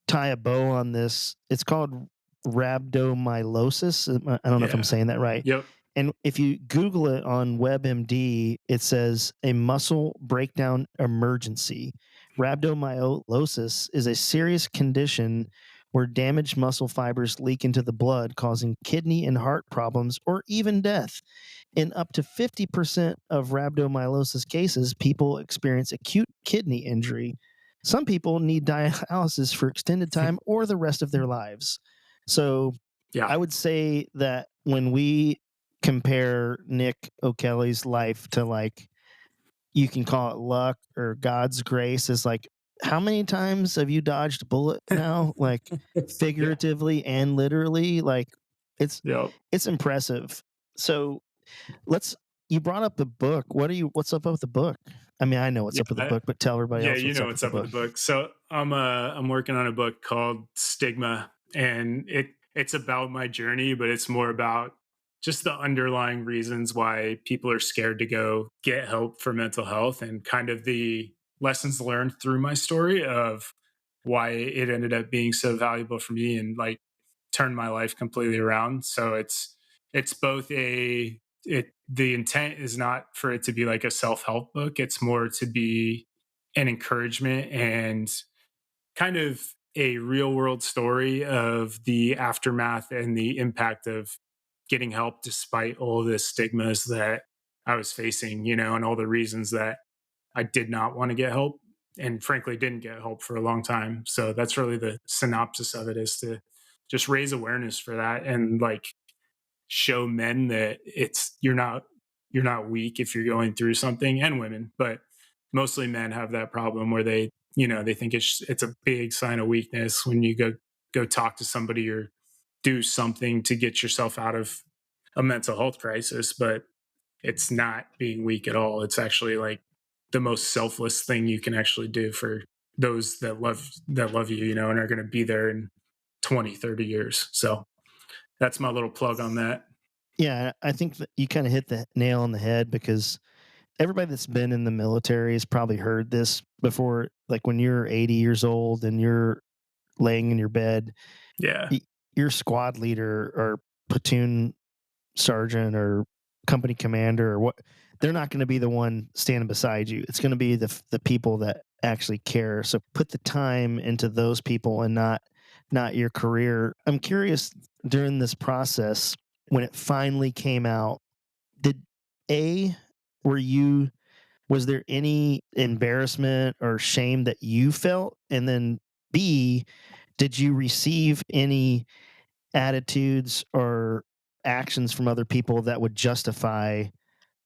S2: tie a bow on this, it's called rhabdomyolysis. I don't know if I'm
S1: Yeah.
S2: saying that right.
S1: Yep.
S2: And if you Google it on WebMD, it says a muscle breakdown emergency. Rhabdomyolysis is a serious condition where damaged muscle fibers leak into the blood, causing kidney and heart problems or even death. In up to 50% of rhabdomyolysis cases, people experience acute kidney injury. Some people need dialysis for extended time or the rest of their lives. So
S1: Yeah.
S2: I would say that when we compare Nick O'Kelly's life to, like, you can call it luck or God's grace, is like, how many times have you dodged a bullet now? Like,
S1: Yeah.
S2: figuratively and literally, like, it's
S1: Yep.
S2: it's impressive. So let's you brought up the book. What's up with the book? I mean, I know what's up with the
S1: Yeah.
S2: book, but tell everybody
S1: Yeah,
S2: else
S1: you
S2: what's
S1: know
S2: up with
S1: what's
S2: the
S1: up with the
S2: book.
S1: book. So I'm working on a book called Stigma, and it's about my journey, but it's more about just the underlying reasons why people are scared to go get help for mental health, and kind of the lessons learned through my story of why it ended up being so valuable for me and like turned my life completely around. So it's both the intent is not for it to be like a self-help book. It's more to be an encouragement and kind of a real world story of the aftermath and the impact of getting help despite all the stigmas that I was facing, and all the reasons that I did not want to get help and frankly didn't get help for a long time. So that's really the synopsis of it, is to just raise awareness for that and like show men that you're not weak if you're going through something, and women, but mostly men have that problem where they think it's a big sign of weakness when you go talk to somebody or do something to get yourself out of a mental health crisis, but it's not being weak at all. It's actually like the most selfless thing you can actually do for those that love you, and are going to be there in 20, 30 years. So that's my little plug on that.
S2: Yeah, I think that you kind of hit the nail on the head, because everybody that's been in the military has probably heard this before. Like, when you're 80 years old and you're laying in your bed,
S1: Yeah.
S2: your squad leader or platoon sergeant or company commander or what, they're not going to be the one standing beside you. It's going to be the people that actually care. So put the time into those people and not your career. I'm curious, during this process, when it finally came out, did a were you was there any embarrassment or shame that you felt? And then B, did you receive any attitudes or actions from other people that would justify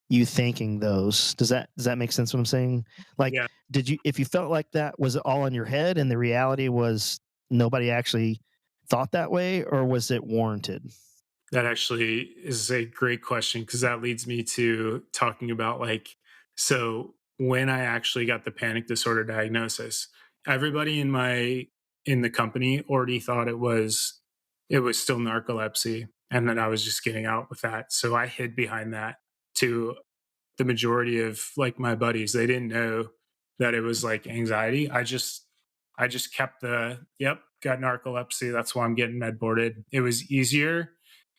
S2: you thinking those? Does that make sense what I'm saying? Like,
S1: Yeah.
S2: did you if you felt like that, was it all in your head and the reality was nobody actually thought that way, or was it warranted?
S1: That actually is a great question, because that leads me to talking about like, so when I actually got the panic disorder diagnosis, everybody in the company already thought it was still narcolepsy, and that I was just getting out with that. So I hid behind that to the majority of like my buddies. They didn't know that it was like anxiety. I just kept yep, got narcolepsy. That's why I'm getting med boarded. It was easier,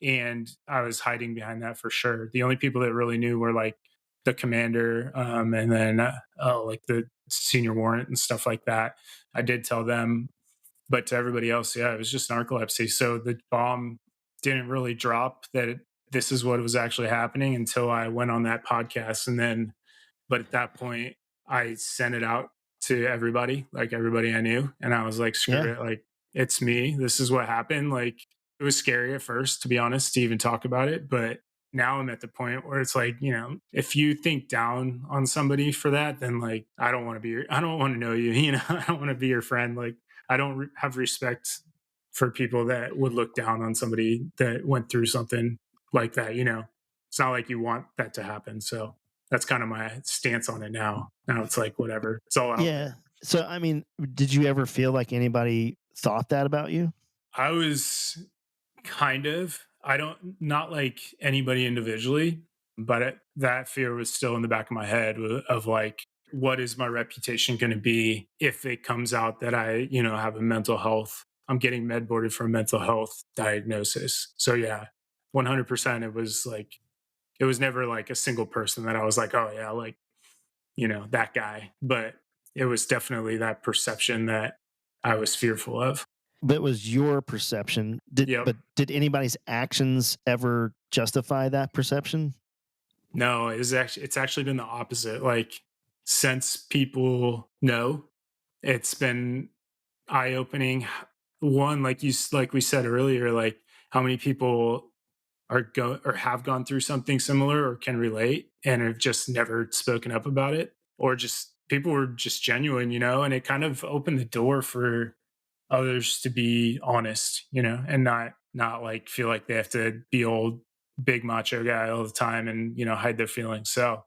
S1: and I was hiding behind that for sure. The only people that really knew were like the commander, and then like the senior warrant and stuff like that. I did tell them, but to everybody else, yeah, it was just narcolepsy. So the bomb didn't really drop that this is what was actually happening until I went on that podcast, and then but at that point, I sent it out to everybody, like everybody I knew. And I was like,
S2: Yeah.
S1: screw it. Like, it's me. This is what happened. Like, it was scary at first, to be honest, to even talk about it. But now I'm at the point where it's like, if you think down on somebody for that, then like, I don't want to know you, I don't want to be your friend. Like, I don't have respect for people that would look down on somebody that went through something like that. It's not like you want that to happen. So, that's kind of my stance on it now. Now it's like whatever. It's all out
S2: Yeah.
S1: there.
S2: So, I mean, did you ever feel like anybody thought that about you?
S1: I was kind of I don't not like anybody individually, but that fear was still in the back of my head of like, what is my reputation going to be if it comes out that I have a mental health. I'm getting med boarded for a mental health diagnosis. So yeah, 100%. It was like it was never like a single person that I was like, oh yeah, like, that guy. But it was definitely that perception that I was fearful of.
S2: But it was your perception. Did
S1: Yep.
S2: but did anybody's actions ever justify that perception?
S1: No, it's actually been the opposite. Like, since people know, it's been eye opening. One, like we said earlier, like how many people or have gone through something similar or can relate and have just never spoken up about it, or just people were just genuine, and it kind of opened the door for others to be honest, and not like feel like they have to be old big macho guy all the time and hide their feelings. So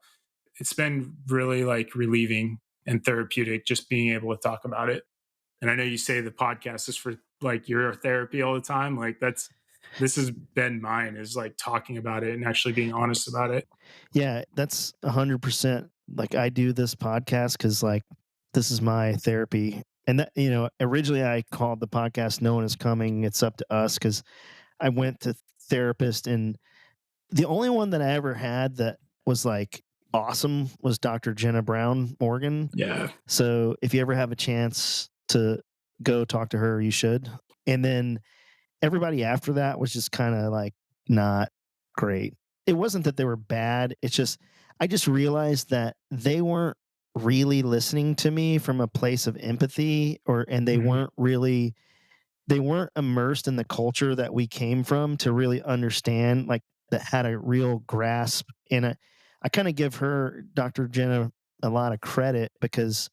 S1: it's been really like relieving and therapeutic just being able to talk about it. And I know you say the podcast is for like your therapy all the time. Like this has been mine, is like talking about it and actually being honest about it.
S2: Yeah, that's 100%. Like, I do this podcast because, like, this is my therapy. And that, originally I called the podcast "No One Is Coming, It's Up to Us" because I went to therapist, and the only one that I ever had that was like awesome was Dr. Jenna Brown Morgan.
S1: Yeah.
S2: So if you ever have a chance to go talk to her, you should. And then everybody after that was just kind of like not great. It wasn't that they were bad. It's just, I just realized that they weren't really listening to me from a place of empathy, and
S1: Mhm.
S2: they weren't immersed in the culture that we came from to really understand, like, that had a real grasp. And I kind of give her, Dr. Jenna, a lot of credit because,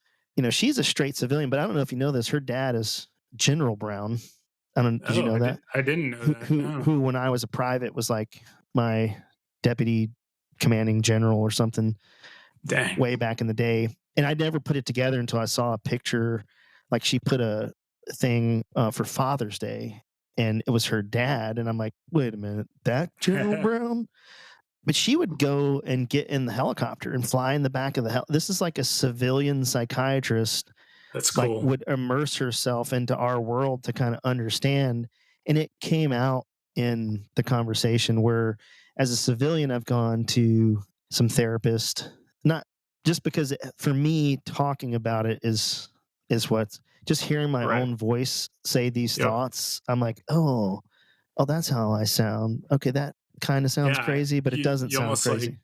S2: she's a straight civilian, but I don't know if you know this. Her dad is General Brown. Did you
S1: Oh,
S2: know that?
S1: I didn't know
S2: Who,
S1: that.
S2: who,
S1: No.
S2: who, when I was a private, was like my deputy commanding general or something
S1: Dang.
S2: way back in the day. And I never put it together until I saw a picture. Like, she put a thing for Father's Day, and it was her dad. And I'm like, wait a minute, that General Brown? But she would go and get in the helicopter and fly in the back of the this is like a civilian psychiatrist,
S1: That's
S2: like,
S1: cool.
S2: would immerse herself into our world to kind of understand. And it came out in the conversation where, as a civilian, I've gone to some therapist, not just because for me, talking about it is what, just hearing my
S1: Right.
S2: own voice say these
S1: Yep.
S2: thoughts. I'm like, oh, that's how I sound. Okay, that kind of sounds
S1: Yeah.
S2: crazy, but it doesn't
S1: You
S2: sound
S1: almost like
S2: crazy.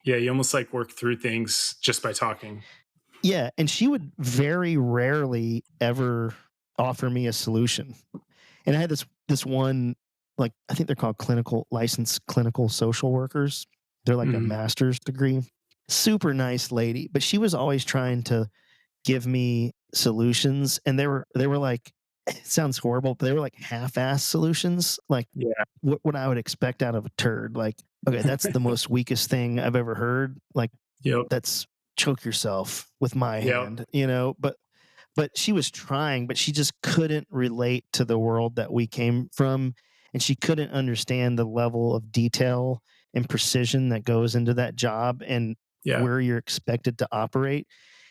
S1: yeah, you almost like work through things just by talking.
S2: Yeah, and she would very rarely ever offer me a solution. And I had this one, like, I think they're called licensed clinical social workers. They're like a
S1: Mhm.
S2: master's degree. Super nice lady, but she was always trying to give me solutions, and they were like, it sounds horrible, but they were like half-ass solutions, like
S1: Yeah.
S2: what I would expect out of a turd. Like, okay, that's the most weakest thing I've ever heard. Like,
S1: Yep.
S2: that's choke yourself with my
S1: Yep.
S2: hand. But she was trying, but she just couldn't relate to the world that we came from, and she couldn't understand the level of detail and precision that goes into that job and
S1: Yeah.
S2: where you're expected to operate.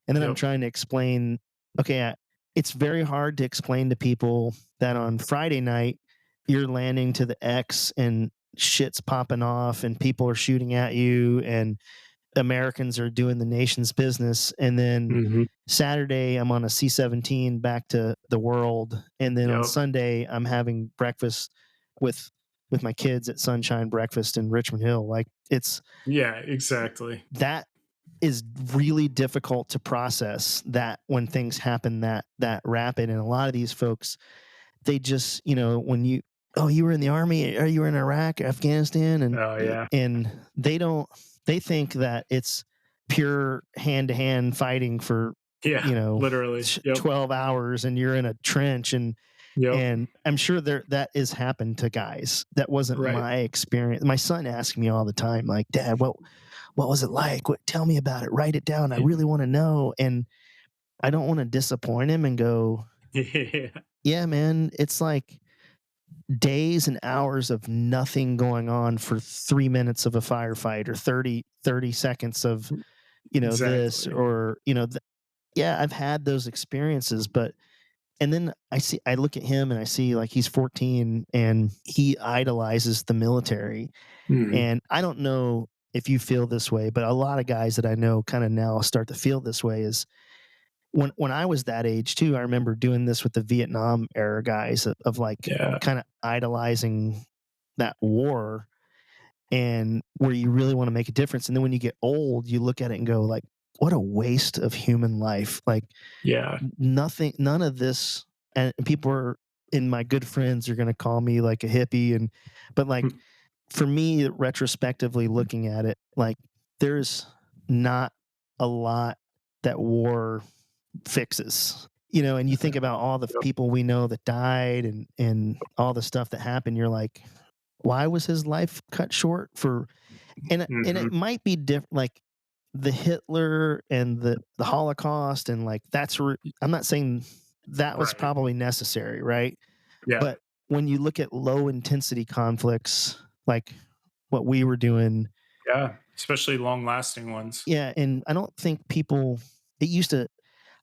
S2: And then I'm
S1: Yep.
S2: trying to explain, okay, it's very hard to explain to people that on Friday night you're landing to the X and shit's popping off and people are shooting at you and Americans are doing the nation's business. And then
S1: Mhm.
S2: Saturday, I'm on a C-17 back to the world. And then on
S1: Yep.
S2: Sunday, I'm having breakfast with my kids at Sunshine Breakfast in Richmond Hill. Like,
S1: Yeah, exactly.
S2: that is really difficult to process, that when things happen that rapid. And a lot of these folks, they just, when you were in the army, or you were in Iraq, Afghanistan,
S1: Oh, yeah.
S2: and they think that it's pure hand to hand fighting for,
S1: Yeah, literally. Yep.
S2: 12 hours, and you're in a trench.
S1: Yep.
S2: And I'm sure that has happened to guys. That wasn't
S1: Right.
S2: my experience. My son asks me all the time, like, Dad, what was it like? Tell me about it. Write it down. I really want to know. And I don't want to disappoint him and go,
S1: Yeah.
S2: yeah, man, it's like days and hours of nothing going on for 3 minutes of a firefight, or 30 seconds of, this,
S1: Exactly.
S2: or, yeah, I've had those experiences. But, and then I look at him and I see, like, he's 14 and he idolizes the military.
S1: Mhm.
S2: And I don't know if you feel this way, but a lot of guys that I know kind of now start to feel this way is when I was that age too, I remember doing this with the Vietnam era guys of like
S1: Yeah.
S2: kind of idolizing that war and where you really want to make a difference. And then when you get old, you look at it and go like, what a waste of human life. Like
S1: Yeah.
S2: nothing, none of this. And people are in my good friends are going to call me like a hippie. But like for me, retrospectively looking at it, like there's not a lot that war fixes. And you think about all the
S1: Yep.
S2: people we know that died and all the stuff that happened, you're like, why was his life cut short for and
S1: Mhm.
S2: it might be different like the Hitler and the Holocaust and like I'm not saying that was
S1: Right.
S2: probably necessary, right?
S1: Yeah.
S2: But when you look at low intensity conflicts like what we were doing,
S1: Yeah. Especially long lasting ones.
S2: yeah, and I don't think people it used to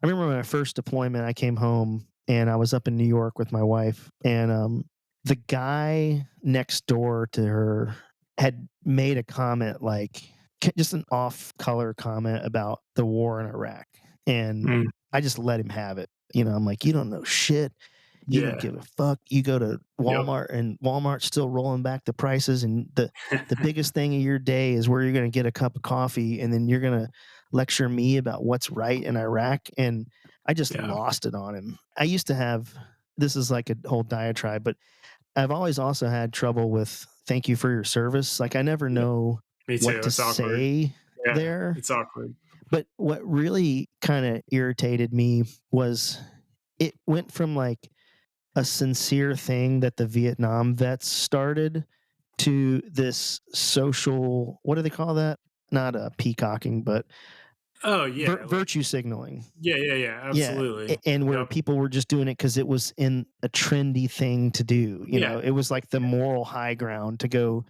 S2: I remember my first deployment, I came home and I was up in New York with my wife, and the guy next door to her had made a comment like just an off color comment about the war in Iraq. And
S1: Mm.
S2: I just let him have it. I'm like, you don't know shit. You don't
S1: Yeah.
S2: give a fuck. You go to
S1: Yep.
S2: Walmart and Walmart's still rolling back the prices. And the biggest thing of your day is where you're going to get a cup of coffee and then you're going to lecture me about what's right in Iraq. And I just
S1: Yeah.
S2: lost it on him. I used to have this is like a whole diatribe, but I've always also had trouble with thank you for your service. Like I never
S1: Yep.
S2: know
S1: Me
S2: what
S1: too.
S2: to
S1: It's awkward.
S2: say
S1: Yeah.
S2: there.
S1: It's awkward.
S2: But what really kind of irritated me was it went from like a sincere thing that the Vietnam vets started to this social, what do they call that? Not a peacocking, but
S1: Oh yeah. Like
S2: virtue signaling.
S1: yeah, yeah, yeah.
S2: Yeah,
S1: Absolutely.
S2: and where
S1: Yep.
S2: people were just doing it because it was in a trendy thing to do.
S1: Yeah.
S2: It was like the moral high ground to go.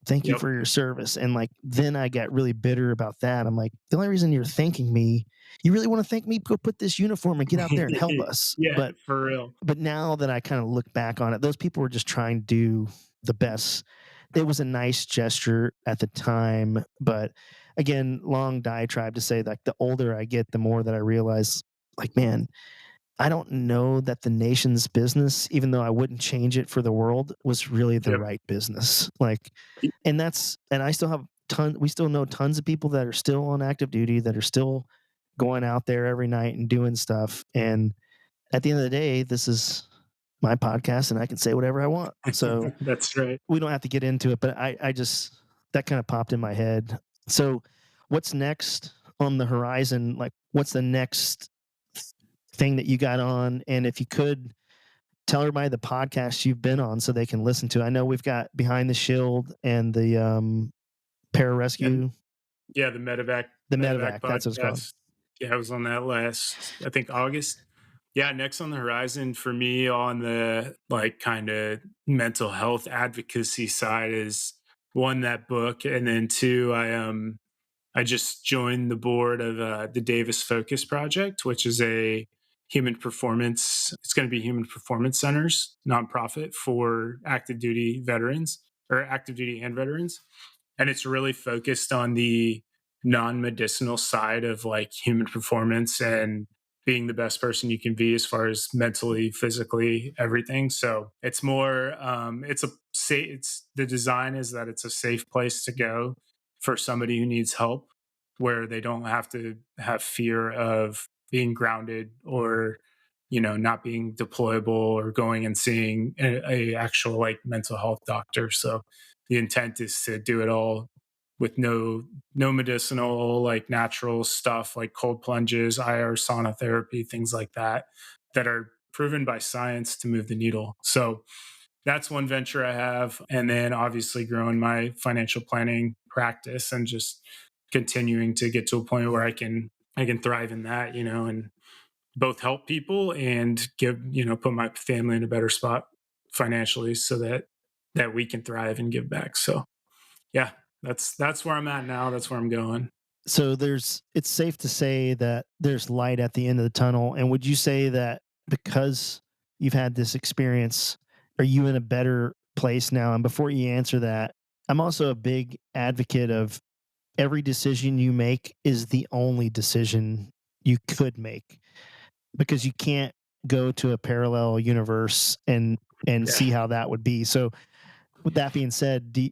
S2: Thank you
S1: Yep.
S2: for your service. And like then I got really bitter about that. I'm like, the only reason you're thanking me, you really want to thank me? Go put this uniform and get out there and help us.
S1: Yeah,
S2: But
S1: for real.
S2: but now that I kind of look back on it, those people were just trying to do the best. It was a nice gesture at the time, but again, long diatribe to say like the older I get, the more that I realize like, man, I don't know that the nation's business, even though I wouldn't change it for the world, was really the
S1: Yep.
S2: right business. Like, and I still have we still know tons of people that are still on active duty that are still going out there every night and doing stuff. And at the end of the day, this is my podcast and I can say whatever I want. So
S1: That's right.
S2: we don't have to get into it, but I just, that kind of popped in my head. So what's next on the horizon? Like, what's the next thing that you got on? And if you could tell everybody the podcast you've been on so they can listen to. I know we've got Behind the Shield and the
S1: And
S2: Pararescue,
S1: yeah, the medevac
S2: the
S1: medevac
S2: Medevac. That's what it's called.
S1: podcast. Yeah, I was on that last, I think August. Yeah, next on the horizon for me on the like kind of mental health advocacy side is one, that book, and then two, I just joined the board of the Davis Focus Project, which is a human performance. It's going to be human performance centers nonprofit for active duty veterans or active duty and veterans, and it's really focused on the non-medicinal side of like human performance and being the best person you can be as far as mentally, physically, everything. So it's more it's a it's the design is that it's a safe place to go for somebody who needs help, where they don't have to have fear of being grounded or not being deployable or going and seeing a actual like mental health doctor. So the intent is to do it all with no medicinal, like natural stuff like cold plunges, IR sauna therapy, things like that that are proven by science to move the needle. So that's one venture I have. And then obviously growing my financial planning practice and just continuing to get to a point where I can thrive in that, and both help people and give, put my family in a better spot financially so that we can thrive and give back. So yeah, that's where I'm at now. That's where I'm going.
S2: So it's safe to say that there's light at the end of the tunnel. And would you say that because you've had this experience, are you in a better place now? And before you answer that, I'm also a big advocate of every decision you make is the only decision you could make, because you can't go to a parallel universe and
S1: Yeah.
S2: see how that would be. So with that being said, do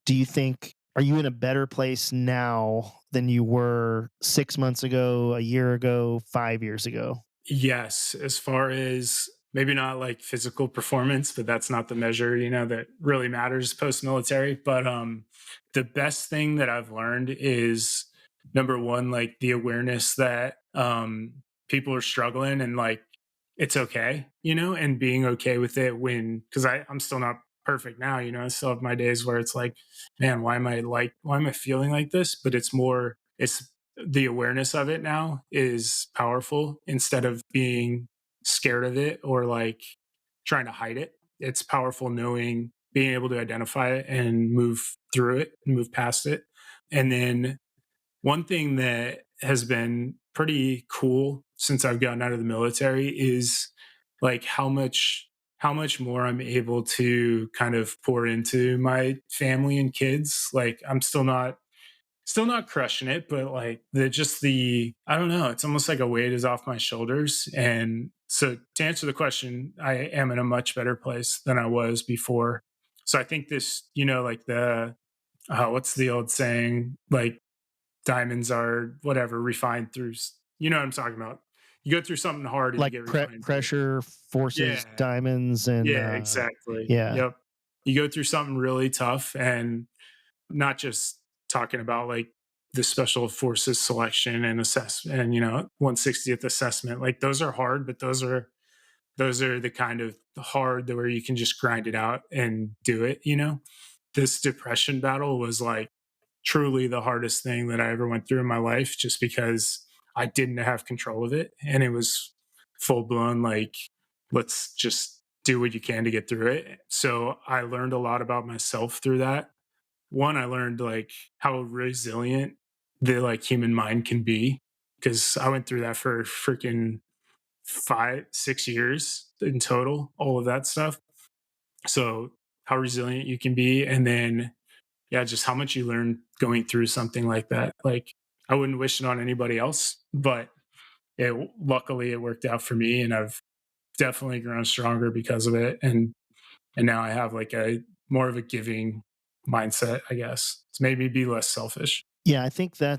S2: you think, are you in a better place now than you were 6 months ago, a year ago, 5 years ago?
S1: Yes, as far as maybe not like physical performance, but that's not the measure, that really matters post military. But the best thing that I've learned is number one, like the awareness that people are struggling and like it's okay, and being okay with it when because I'm still not perfect now, I still have my days where it's like, man, why am I feeling like this? But it's the awareness of it now is powerful instead of being scared of it or like trying to hide it. It's powerful knowing being able to identify it and move through it and move past it. And then one thing that has been pretty cool since I've gotten out of the military is like how much more I'm able to kind of pour into my family and kids. Like I'm still not crushing it, but like the I don't know, it's almost like a weight is off my shoulders. And so to answer the question, I am in a much better place than I was before. So I think this, like the what's the old saying? Like diamonds are whatever refined through you know what I'm talking about. You go through something hard and you
S2: Like
S1: get refined through it.
S2: pressure forces
S1: Yeah.
S2: diamonds, and
S1: Yeah, exactly.
S2: yeah.
S1: Yep. You go through something really tough and not just talking about like the special forces selection and assessment and 160th assessment, like those are hard, but those are the kind of hard that where you can just grind it out and do it. This depression battle was like truly the hardest thing that I ever went through in my life, just because I didn't have control of it, and it was full blown like, let's just do what you can to get through it. So I learned a lot about myself through that. One, I learned like how resilient the like human mind can be, because I went through that for freaking 5 6 years in total, all of that stuff. So how resilient you can be, and then yeah, just how much you learn going through something like that. Like I wouldn't wish it on anybody else, but luckily it worked out for me, and I've definitely grown stronger because of it. And now I have like a more of a giving mindset, I guess. It's made me be less selfish.
S2: Yeah, I think I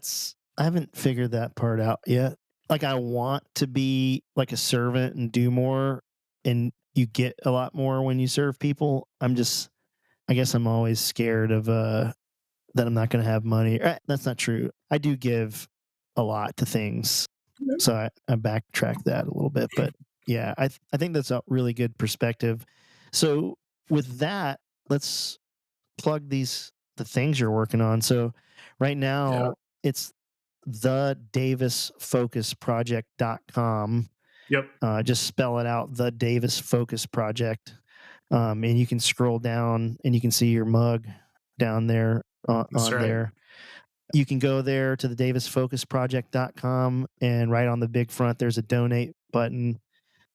S2: haven't figured that part out yet. Like, I want to be like a servant and do more, and you get a lot more when you serve people. I guess I'm always scared of that I'm not going to have money. That's not true. I do give a lot to things, so I backtrack that a little bit. But yeah, I think that's a really good perspective. So with that, let's plug the things you're working on. So right
S1: Yeah.
S2: now it's the davisfocusproject.com.
S1: Yep.
S2: Just spell it out, the Davis Focus Project. And you can scroll down and you can see your mug down there
S1: That's
S2: on
S1: right.
S2: there. You can go there to the davisfocusproject.com, and right on the big front, there's a donate button.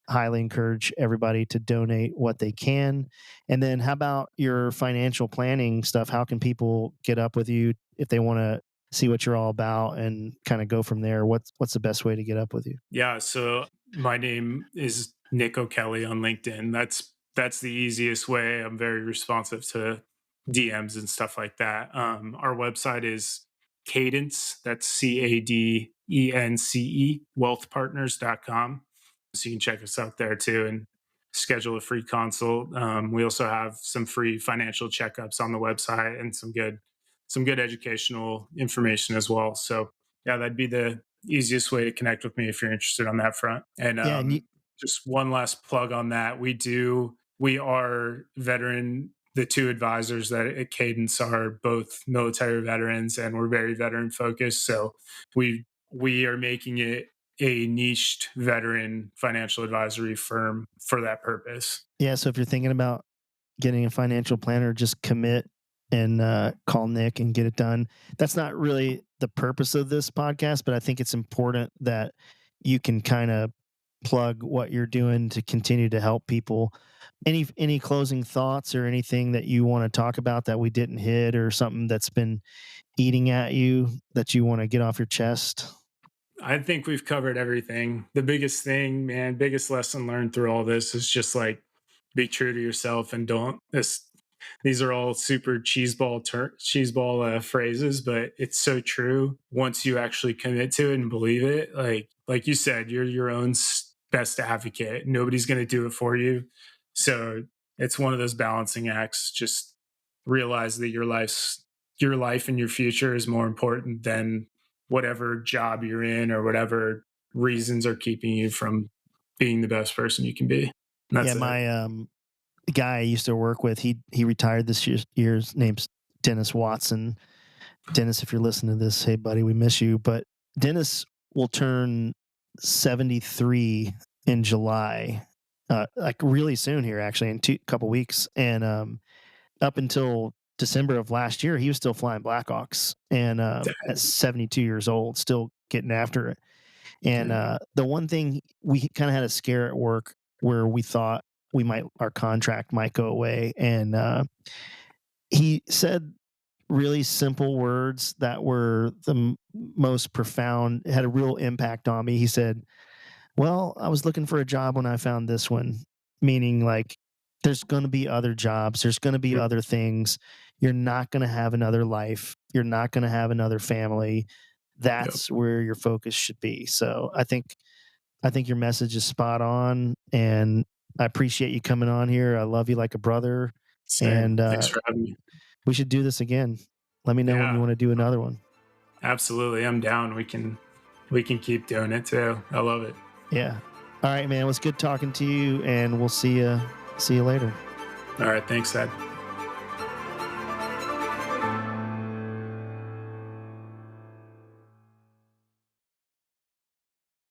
S2: Highly encourage everybody to donate what they can. And then how about your financial planning stuff? How can people get up with you if they want to see what you're all about and kind of go from there? What's the best way to get up with you?
S1: Yeah. So my name is Nick O'Kelly on LinkedIn. That's the easiest way. I'm very responsive to DMs and stuff like that. Our website is Cadence. That's CADENCE wealthpartners.com. So you can check us out there too and schedule a free consult. We also have some free financial checkups on the website and some good educational information as well. So yeah, that'd be the easiest way to connect with me if you're interested on that front. And
S2: Yeah, and
S1: just one last plug on that. We are veteran. The two advisors that at Cadence are both military veterans, and we're very veteran focused. So we are making it a niched veteran financial advisory firm for that purpose.
S2: yeah. So if you're thinking about getting a financial planner, just commit and call Nick and get it done. That's not really the purpose of this podcast, but I think it's important that you can kind of plug what you're doing to continue to help people. Any closing thoughts or anything that you want to talk about that we didn't hit, or something that's been eating at you that you want to get off your chest?
S1: I think we've covered everything. The biggest thing, man, biggest lesson learned through all this is just like be true to yourself and don't this these are all super cheeseball phrases, but it's so true once you actually commit to it and believe it. Like you said, you're your own best advocate. Nobody's going to do it for you. So it's one of those balancing acts. Just realize that your life and your future is more important than whatever job you're in or whatever reasons are keeping you from being the best person you can be. And
S2: Yeah,
S1: that's it.
S2: my guy I used to work with, he retired this year's name's Dennis Watson. Dennis, if you're listening to this, hey buddy, we miss you. But Dennis will turn 73 in July, like really soon here, actually, in a couple weeks. And up until December of last year, he was still flying Blackhawks, and at 72 years old, still getting after it. And the one thing we kind of had a scare at work where we thought our contract might go away, and he said really simple words that were the most profound, had a real impact on me. He said, "Well, I was looking for a job when I found this one," meaning like there's going to be other jobs, there's going to be other things. You're not going to have another life. You're not going to have another family.
S1: Yep.
S2: That's where your focus should be. So I think your message is spot on, and I appreciate you coming on here. I love you like a brother,
S1: Same.
S2: and
S1: Thanks for having me.
S2: we should do this again. Let me know when you
S1: Yeah,
S2: want to do another one.
S1: absolutely. I'm down. We can keep doing it too. I love it.
S2: Yeah. All right, man. It was good talking to you, and we'll see you later.
S1: All right. Thanks, Ed.